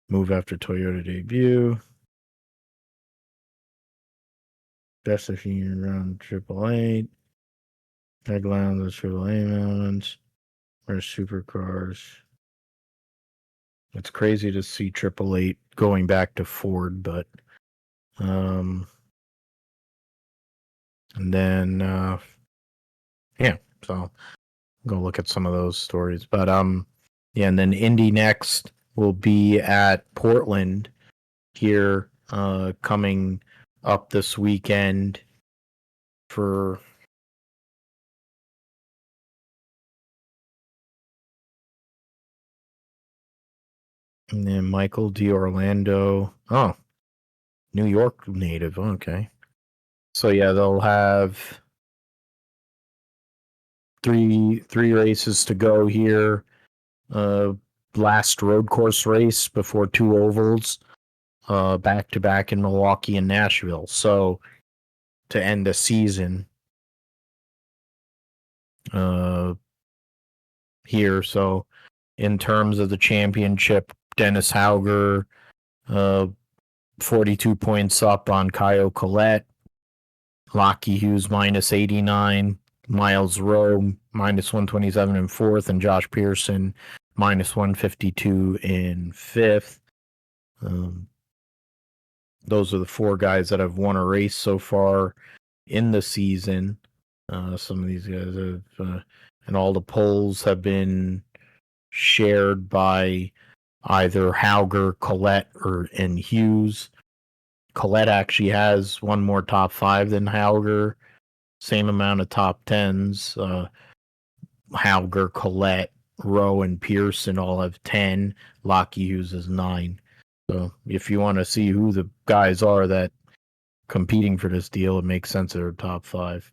move after Toyota debut. Best of year around AAA. Tagline the AAA mountains. Where's supercars? It's crazy to see 888 going back to Ford, but and then yeah, so go look at some of those stories. But yeah, and then Indy next will be at Portland here coming up this weekend for and then Michael D'Orlando. Oh, New York native. Okay. So yeah, they'll have three races to go here. Last road course race before two ovals, back to back in Milwaukee and Nashville. So to end the season, here. So in terms of the championship, Dennis Hauger, 42 points up on Kyle Collette, Lockie Hughes minus 89, Miles Rowe minus 127 in fourth, and Josh Pearson minus 152 in fifth. Those are the four guys that have won a race so far in the season. Some of these guys have, and all the polls have been shared by either Hauger, Collette, and Hughes. Collette actually has one more top five than Hauger, same amount of top tens. Hauger, Collette, Rowe, and Pearson all have 10. Lockie Hughes is 9. So if you want to see who the guys are that competing for this deal, it makes sense they're top 5.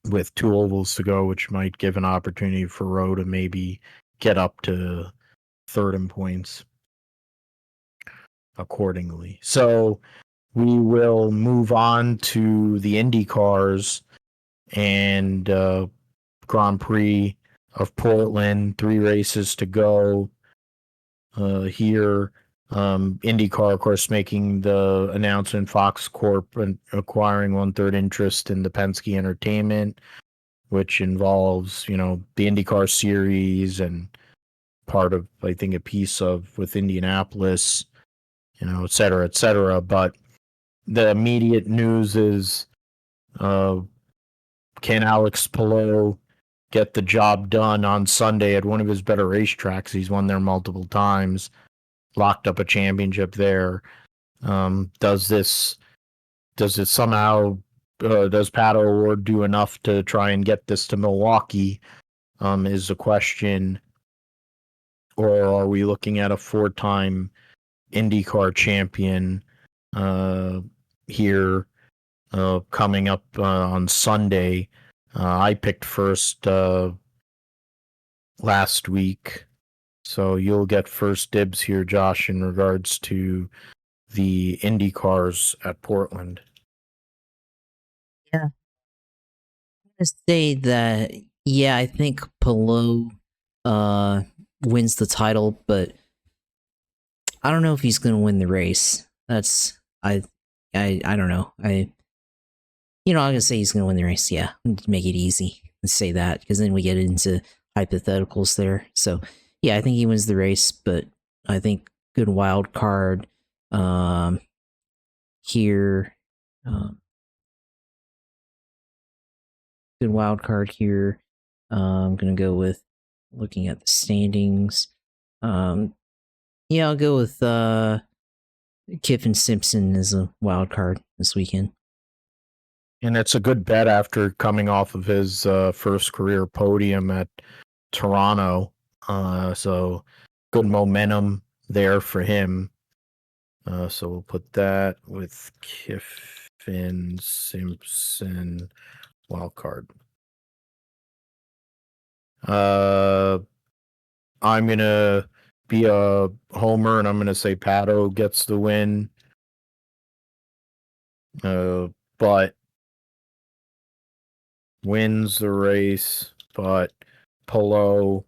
With two ovals to go, which might give an opportunity for Rowe to maybe get up to third in points accordingly. So we will move on to the Indy cars and Grand Prix of Portland. 3 races to go here. IndyCar, of course, making the announcement, Fox Corp and acquiring 1/3 interest in the Penske Entertainment, which involves, the IndyCar series and part of, I think, a piece of with Indianapolis, et cetera, et cetera. But the immediate news is, can Alex Palou get the job done on Sunday at one of his better racetracks? He's won there multiple times, locked up a championship there. Does it somehow, does Pato O'Ward do enough to try and get this to Milwaukee? Is the question. Or are we looking at a 4-time IndyCar champion here coming up on Sunday? I picked first last week, so you'll get first dibs here, Josh, in regards to the Indy cars at Portland. Yeah. I'm going to say that, yeah, I think Palou wins the title, but I don't know if he's going to win the race. That's, I don't know. I'm going to say he's going to win the race. Yeah, make it easy. Let's say that, because then we get into hypotheticals there. So, yeah, I think he wins the race, but I think good wild card here. Good wild card here. I'm going to go with looking at the standings. Yeah, I'll go with Kiffin Simpson as a wild card this weekend. And it's a good bet after coming off of his first career podium at Toronto. So good momentum there for him. So we'll put that with Kiffin Simpson wild card. I'm gonna be a homer, and I'm going to say Pato gets the win. But wins the race, but Polo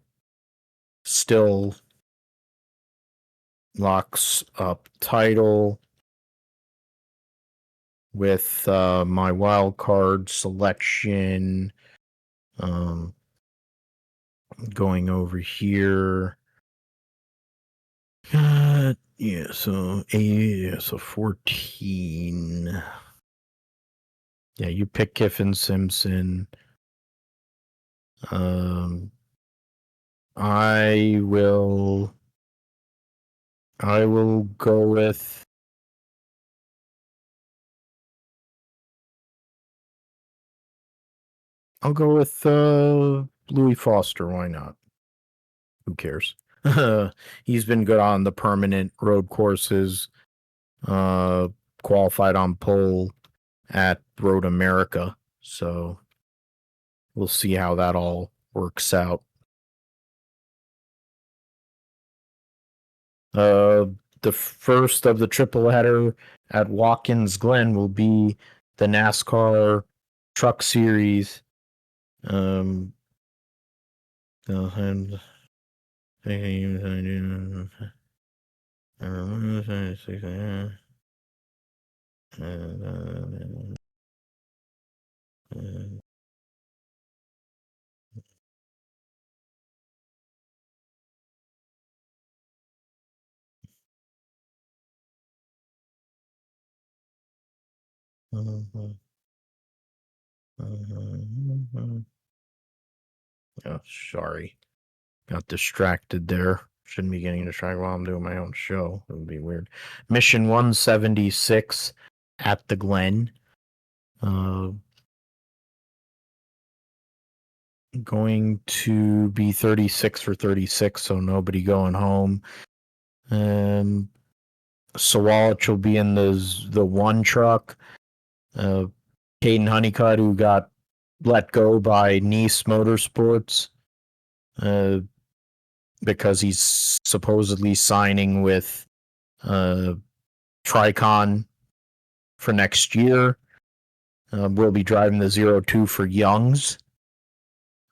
still locks up title with my wild card selection. Going over here. So 14. Yeah, you pick Kiffin Simpson. I will go with Louis Foster. Why not? Who cares? He's been good on the permanent road courses. Qualified on pole at Road America. So we'll see how that all works out. The first of the triple header at Watkins Glen will be the NASCAR Truck Series. And oh, sorry. Got distracted there. Shouldn't be getting distracted while I'm doing my own show. It would be weird. Mission 176 at the Glen. Going to be 36 for 36, so nobody going home. Sawallich will be in the one truck. Caden Honeycutt, who got let go by Nice Motorsports because he's supposedly signing with Tricon for next year. We'll be driving the 02 for Youngs.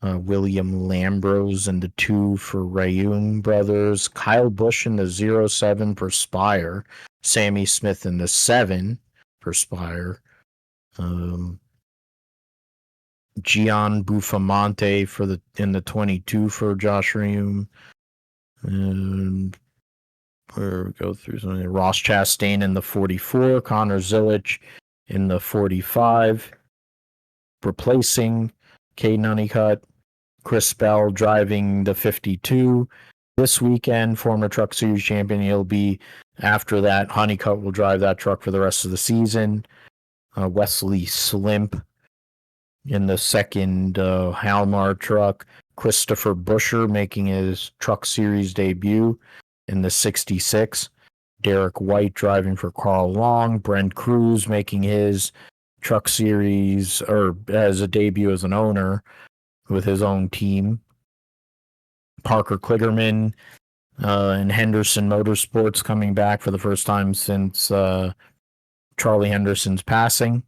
William Lambrose and the 2 for Rayung Brothers. Kyle Busch in the 07 for Spire. Sammy Smith in the 7 for Spire. Gian Buffamonte in the 22 for Josh Rayum. And where we go through something. Ross Chastain in the 44. Connor Zilic in the 45. Replacing Caden Honeycutt. Chris Bell driving the 52 this weekend, former Truck Series champion. He'll be after that. Honeycutt will drive that truck for the rest of the season. Wesley Slimp in the second Halmar truck. Christopher Busher making his Truck Series debut in the 66. Derek White driving for Carl Long. Brent Cruz making his Truck Series or as a debut as an owner with his own team. Parker Kligerman and Henderson Motorsports coming back for the first time since Charlie Henderson's passing.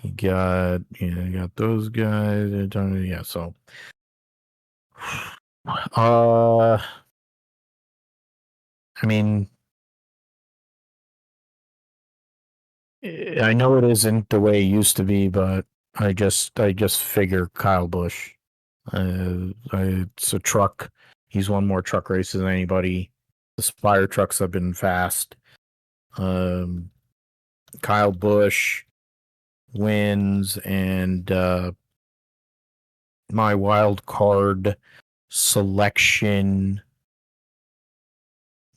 You got those guys. Yeah, so I mean, I know it isn't the way it used to be, but I just figure Kyle Busch. It's a truck. He's won more truck races than anybody. The Spire trucks have been fast. Kyle Busch wins, and my wild card selection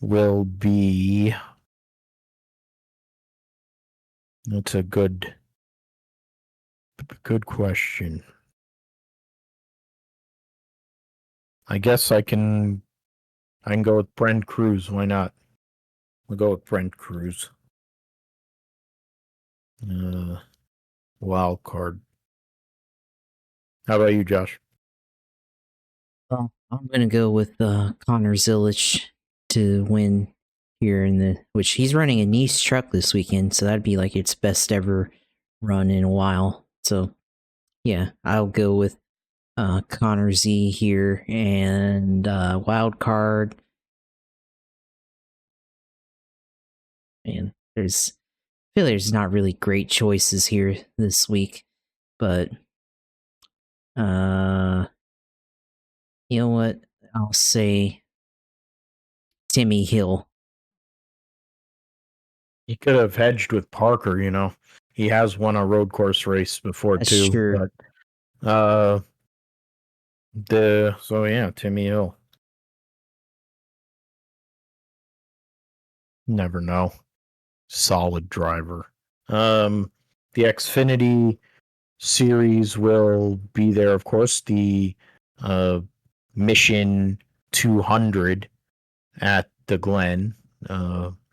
will be. That's a good question. I guess I can go with Brent Cruz. Why not? We'll go with Brent Cruz. Wild card. How about you, Josh? I'm gonna go with Connor Zilic to win here which he's running a Nice truck this weekend, so that'd be like its best ever run in a while. So yeah, I'll go with Connor Z here and wild card. Man, I feel there's not really great choices here this week, but you know what? I'll say Timmy Hill. He could have hedged with Parker, you know. He has won a road course race before That's too, true. but Timmy Hill. Never know. Solid driver. The Xfinity series will be there, of course. The Mission 200 at the Glen.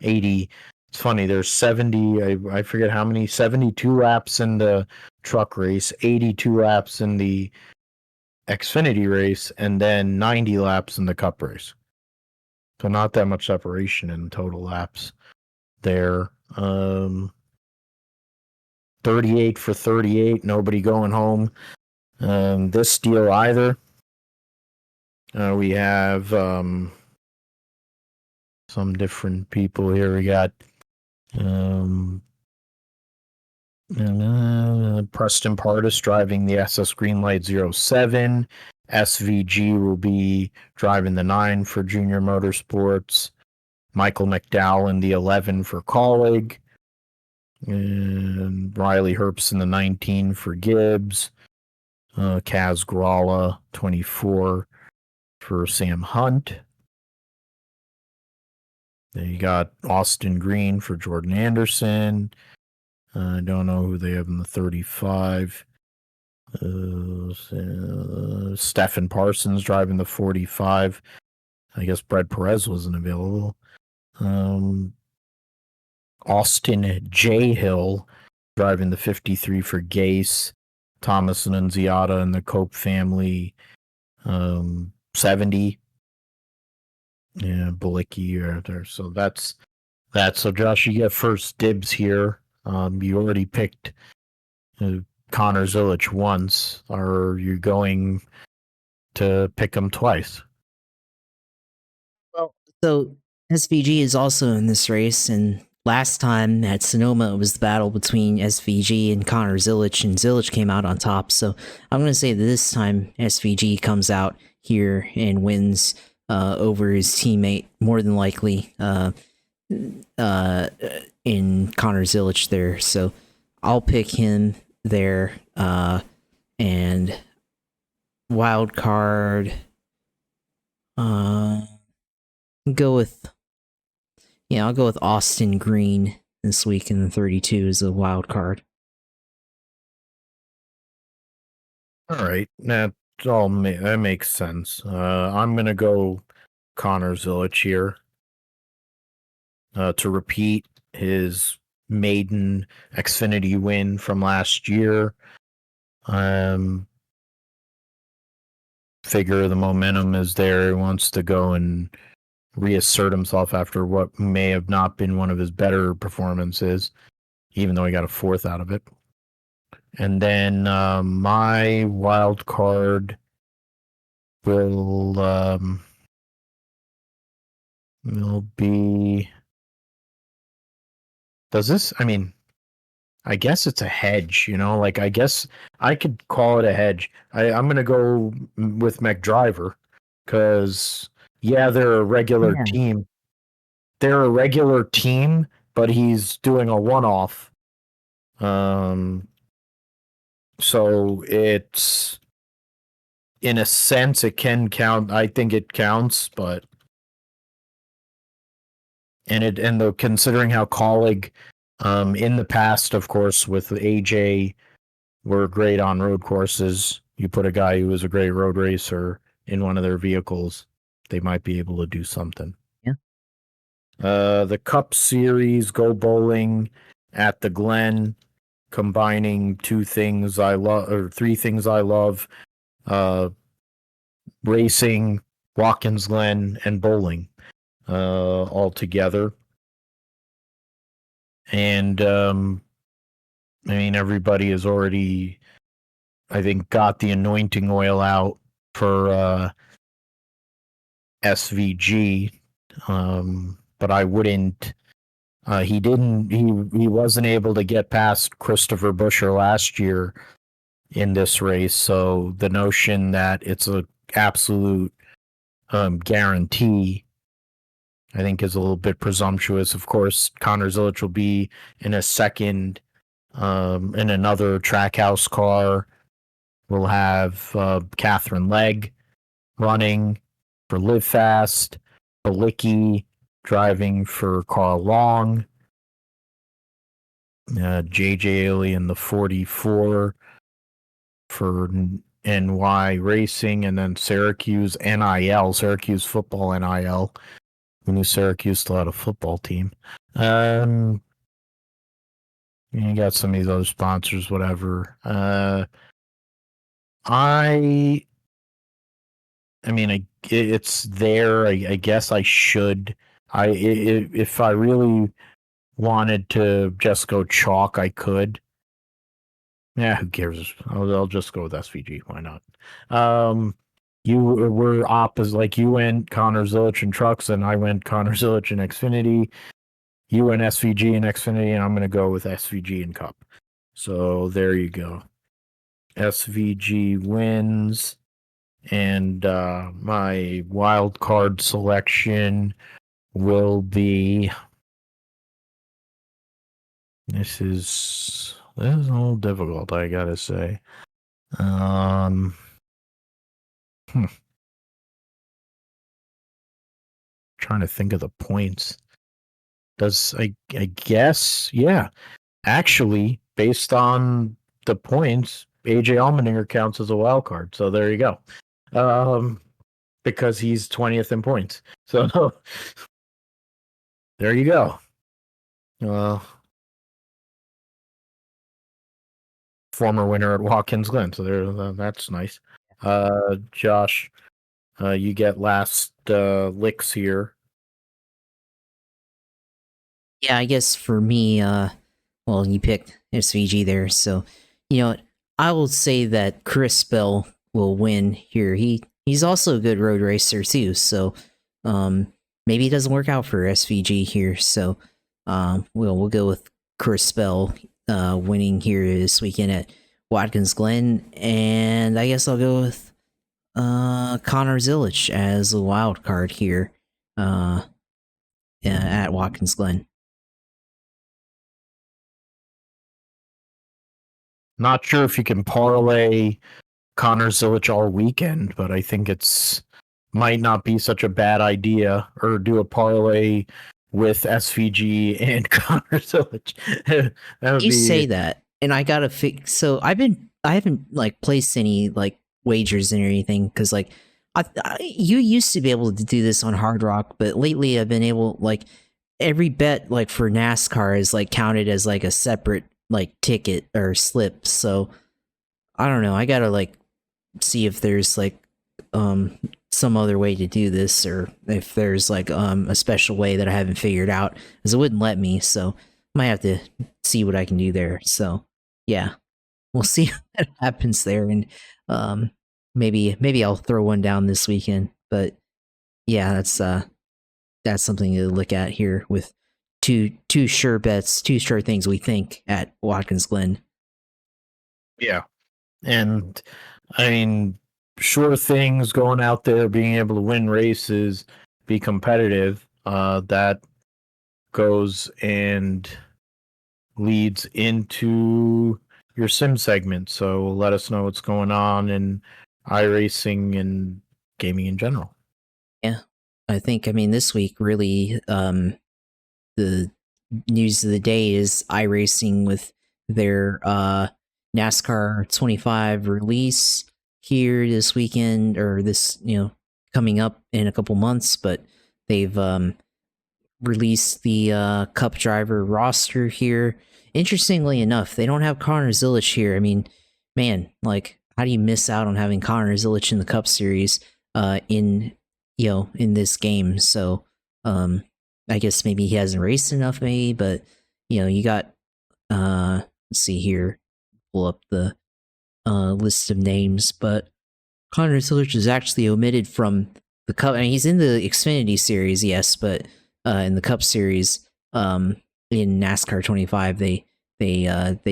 80. It's funny. There's 70. I forget how many. 72 laps in the truck race. 82 laps in the Xfinity race, and then 90 laps in the Cup race. So not that much separation in total laps there. 38 for 38. Nobody going home this deal either. We have some different people here. We got Preston Pardis driving the SS Greenlight 07. SVG will be driving the 9 for Junior Motorsports. Michael McDowell in the 11 for Colleague. And Riley Herbst in the 19 for Gibbs. Kaz Gralla, 24 for Sam Hunt. Then you got Austin Green for Jordan Anderson. I don't know who they have in the 35. Stephen Parsons driving the 45. I guess Brett Perez wasn't available. Austin J. Hill driving the 53 for Gase. Thomas and Nunziata and the Cope family 70. Yeah, Balicki are there. So that's that. So Josh, you get first dibs here. You already picked Connor Zilic once. Are you going to pick him twice? Well, so SVG is also in this race, and last time at Sonoma it was the battle between SVG and Connor Zilic, and Zilic came out on top. So I'm going to say that this time SVG comes out here and wins over his teammate, more than likely in Connor Zilic there. So I'll pick him there, and wild card. I'll go with Austin Green this week in the 32 as a wild card. All right, that makes sense. I'm gonna go Connor Zilic here to repeat his maiden Xfinity win from last year. Figure the momentum is there. He wants to go and reassert himself after what may have not been one of his better performances, even though he got a fourth out of it. And then my wild card will be. Does this? I mean, I guess it's a hedge, you know. Like I guess I could call it a hedge. I'm gonna go with McDriver because they're a regular team. They're a regular team, but he's doing a one-off. So it's in a sense it can count. I think it counts, but considering how Colleague in the past, of course, with AJ were great on road courses. You put a guy who was a great road racer in one of their vehicles, they might be able to do something. Yeah. The Cup Series, go bowling at the Glen, combining three things I love. Racing, Watkins Glen, and Bowling all together. And I mean, everybody has already, I think, got the anointing oil out for SVG. But I wouldn't. He didn't. He wasn't able to get past Christopher Buescher last year in this race. So the notion that it's a absolute guarantee, I think, is a little bit presumptuous. Of course, Connor Zilic will be in a second in another Trackhouse car. We'll have Catherine Legg running for Live Fast, Balicki driving for Carl Long, JJ Ailey in the 44 for NY Racing, and then Syracuse NIL, Syracuse football NIL. We knew Syracuse still had a football team. You got some of these other sponsors, whatever. I mean, it's there. I guess I should. If I really wanted to just go chalk, I could. Yeah, who cares? I'll just go with SVG. Why not? You were opposite. Like, you went Connor Zilic and trucks, and I went Connor Zilic and Xfinity. You went SVG and Xfinity, and I'm going to go with SVG and Cup. So there you go. SVG wins. And my wild card selection will be. This is a little difficult, I gotta say. Trying to think of the points. I guess, yeah. Actually, based on the points, AJ Allmendinger counts as a wild card. So there you go. Because he's 20th in points. So there you go. Former winner at Watkins Glen. So there, that's nice. Josh, you get last licks here. Yeah, I guess for me, well, you picked SVG there, so you know, I will say that Chris Bell will win here. He's also a good road racer too, so maybe it doesn't work out for SVG here. So we'll go with Chris Bell winning here this weekend at Watkins Glen, and I guess I'll go with Connor Zilic as a wild card here at Watkins Glen. Not sure if you can parlay Connor Zilic all weekend, but I think might not be such a bad idea, or do a parlay with SVG and Connor Zilic. Say that, and I gotta fix. So I haven't like placed any like wagers and anything, because like you used to be able to do this on Hard Rock, but lately I've been able, like, every bet like for NASCAR is like counted as like a separate like ticket or slip. So I don't know. I gotta like see if there's like some other way to do this, or if there's like a special way that I haven't figured out, because it wouldn't let me. So I might have to see what I can do there. So yeah, we'll see what happens there, and maybe I'll throw one down this weekend. But yeah, that's something to look at here with two sure bets, two sure things we think at Watkins Glen. Yeah, and I mean, sure things going out there, being able to win races, be competitive. That goes and leads into your sim segment. So let us know what's going on in iRacing and gaming in general. Yeah, I mean, this week really, the news of the day is iRacing with their NASCAR 25 release here this weekend, or this, coming up in a couple months. But they've released the Cup driver roster here. Interestingly enough, they don't have Connor Zilic here. I mean, man, like, how do you miss out on having Connor Zilic in the Cup Series in in this game. So I guess maybe he hasn't raced enough, maybe, but you got let's see here, pull up the list of names, but Connor Zilic is actually omitted from the Cup. I mean, he's in the Xfinity series, yes, but in the Cup series, in NASCAR 25, they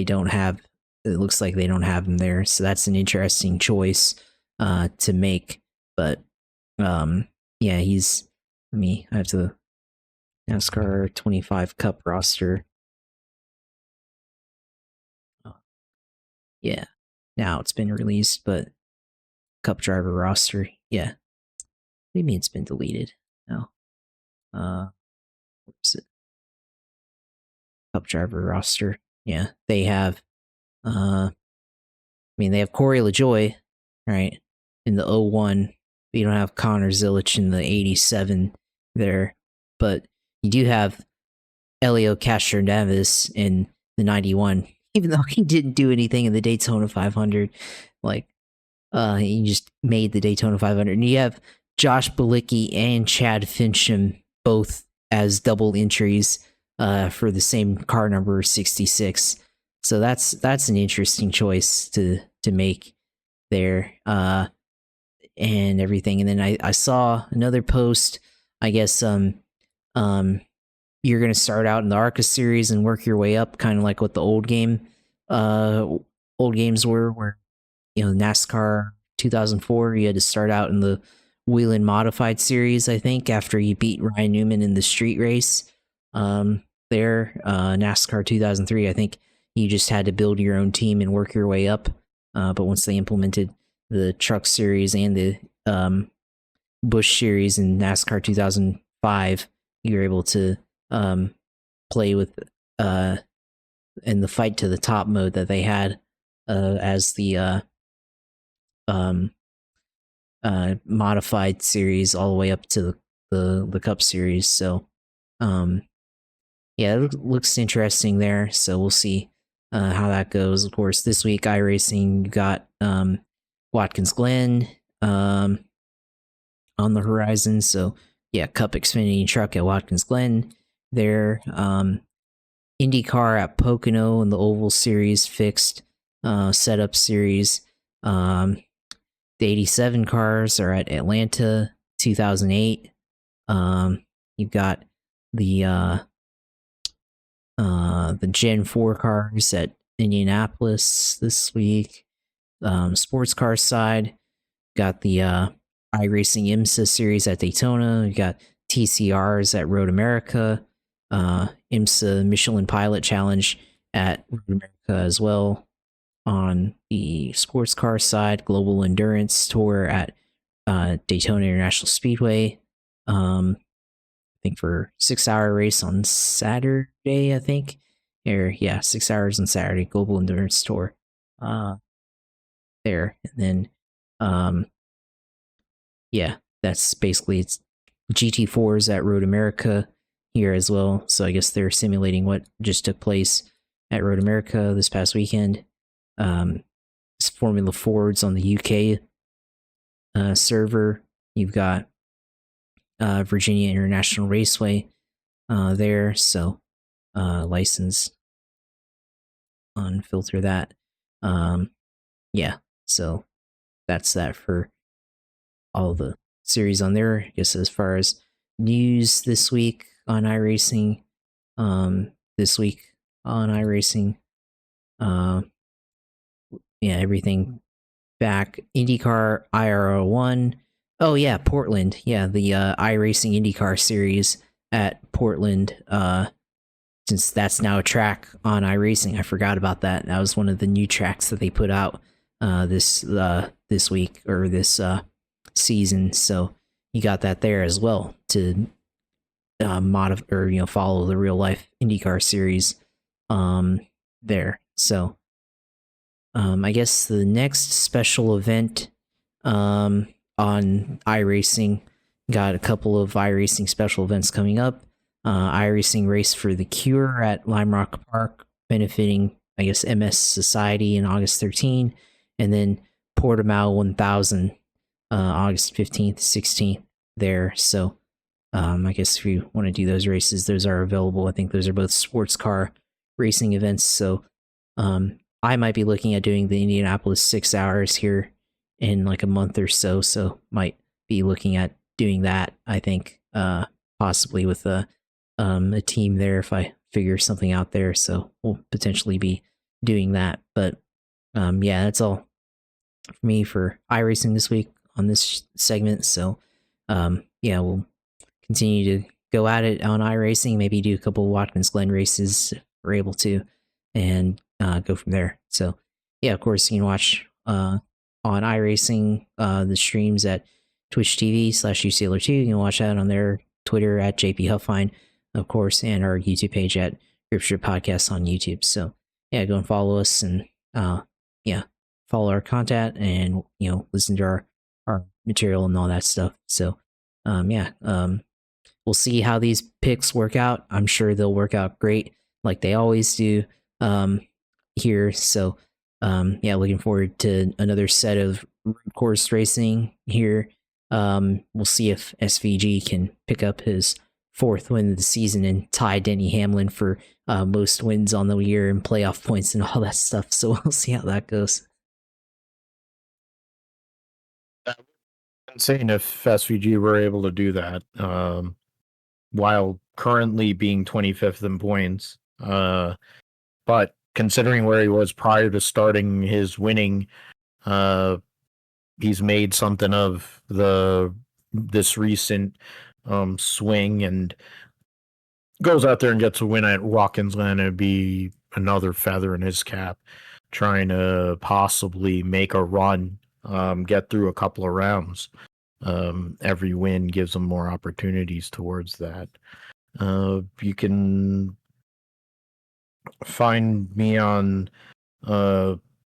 don't have. It looks like they don't have him there, so that's an interesting choice to make. But yeah, he's. I have to NASCAR 25 Cup roster. Yeah, now it's been released, but Cup driver roster, yeah, maybe it's been deleted. No, what's it? Cup driver roster. Yeah, they have. They have Corey LaJoy, right, in the 01. But you don't have Connor Zilic in the 87 there, but you do have Elio Castroneves in the 91. Even though he didn't do anything in the Daytona 500, like he just made the Daytona 500. And you have Josh Bilicki and Chad Fincham both as double entries for the same car number 66. So that's an interesting choice to make there and everything. And then I saw another post. I guess you're going to start out in the ARCA series and work your way up, kind of like what the old games were, where NASCAR 2004 you had to start out in the Whelen Modified series, I think, after you beat Ryan Newman in the street race. NASCAR 2003, I think you just had to build your own team and work your way up. But once they implemented the Truck Series and the Busch Series in NASCAR 2005, you were able to play with in the fight to the top mode that they had as the modified series all the way up to the Cup Series. So yeah, it looks interesting there. So we'll see how that goes. Of course, this week iRacing, you got Watkins Glen on the horizon. So yeah, Cup Xfinity Truck at Watkins Glen there. IndyCar at Pocono in the Oval Series fixed setup series. The 87 cars are at Atlanta 2008. You've got the Gen 4 cars at Indianapolis this week. Sports car side, got the iRacing IMSA series at Daytona. You got TCRs at Road America. IMSA Michelin Pilot Challenge at Road America as well. On the sports car side, Global Endurance Tour at Daytona International Speedway. I think for 6-hour race on Saturday, I think. 6 hours on Saturday, Global Endurance Tour. There. And then that's basically it's GT4s at Road America here as well. So I guess they're simulating what just took place at Road America this past weekend. It's Formula Fords on the UK server. You've got Virginia International Raceway there. So license unfilter that. So that's that for all the series on there. I guess as far as news this week on iRacing, everything back. IndyCar IRL1. Oh yeah, Portland. Yeah, the iRacing IndyCar series at Portland. Since that's now a track on iRacing, I forgot about that. That was one of the new tracks that they put out this week or this season. So you got that there as well to modify or follow the real life IndyCar series there. So I guess the next special event on iRacing, got a couple of iRacing special events coming up. iRacing Race for the Cure at Lime Rock Park, benefiting, I guess, MS Society in August 13, and then Portimao 1000 August 15th, 16th. there. So I guess if you want to do those races, those are available. I think those are both sports car racing events. So I might be looking at doing the Indianapolis 6 hours here in like a month or so. So might be looking at doing that. I think possibly with a team there if I figure something out there. So we'll potentially be doing that. But yeah, that's all for me for iRacing this week on this segment. So yeah, we'll continue to go at it on iRacing, maybe do a couple of Watkins Glen races if we're able to, and go from there. So yeah, of course you can watch on iRacing the streams at Twitch TV/UCLR2. You can watch that on their Twitter at JP Huffine, of course, and our YouTube page at Gripstrip Podcast on YouTube. So yeah, go and follow us and yeah, follow our content and listen to our material and all that stuff. So yeah, we'll see how these picks work out. I'm sure they'll work out great like they always do here. So yeah, looking forward to another set of road course racing here. We'll see if SVG can pick up his 4th win of the season and tie Denny Hamlin for most wins on the year and playoff points and all that stuff. So we'll see how that goes. Insane if SVG were able to do that, while currently being 25th in points. But considering where he was prior to starting his winning, he's made something of this recent swing and goes out there and gets a win at Watkins Glen. It'd be another feather in his cap, trying to possibly make a run, get through a couple of rounds. Every win gives him more opportunities towards that. You can find me on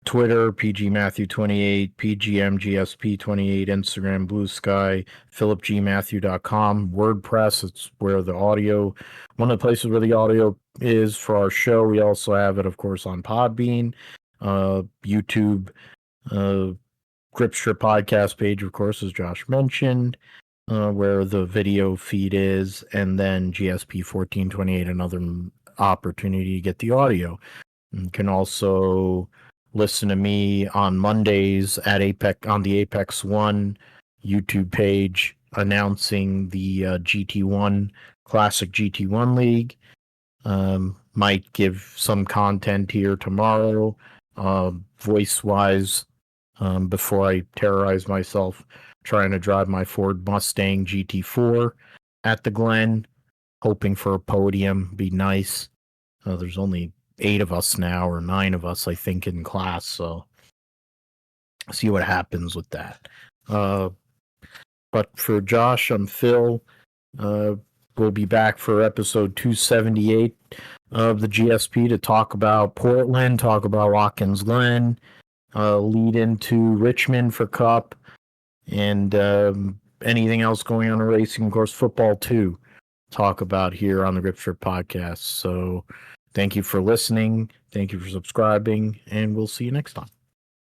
Twitter, PGMatthew28, PGMGSP28, Instagram, Blue Sky, PhilipGMatthew.com, WordPress. It's where the audio, one of the places where the audio is for our show. We also have it, of course, on Podbean, YouTube, Gripstrip podcast page, of course, as Josh mentioned, where the video feed is, and then GSP 1428, another opportunity to get the audio. You can also listen to me on Mondays at Apex on the Apex One YouTube page announcing the GT1 Classic GT1 League. Might give some content here tomorrow, voice-wise, before I terrorize myself trying to drive my Ford Mustang GT4 at the Glen, hoping for a podium. Be nice. There's only 8 of us now, or 9 of us, I think, in class, so see what happens with that. But for Josh, I'm Phil. We'll be back for episode 278 of the GSP to talk about Portland, talk about Watkins Glen, lead into Richmond for Cup, and anything else going on in racing, of course, football too, talk about here on the Gripstrip podcast. So thank you for listening. Thank you for subscribing, and we'll see you next time.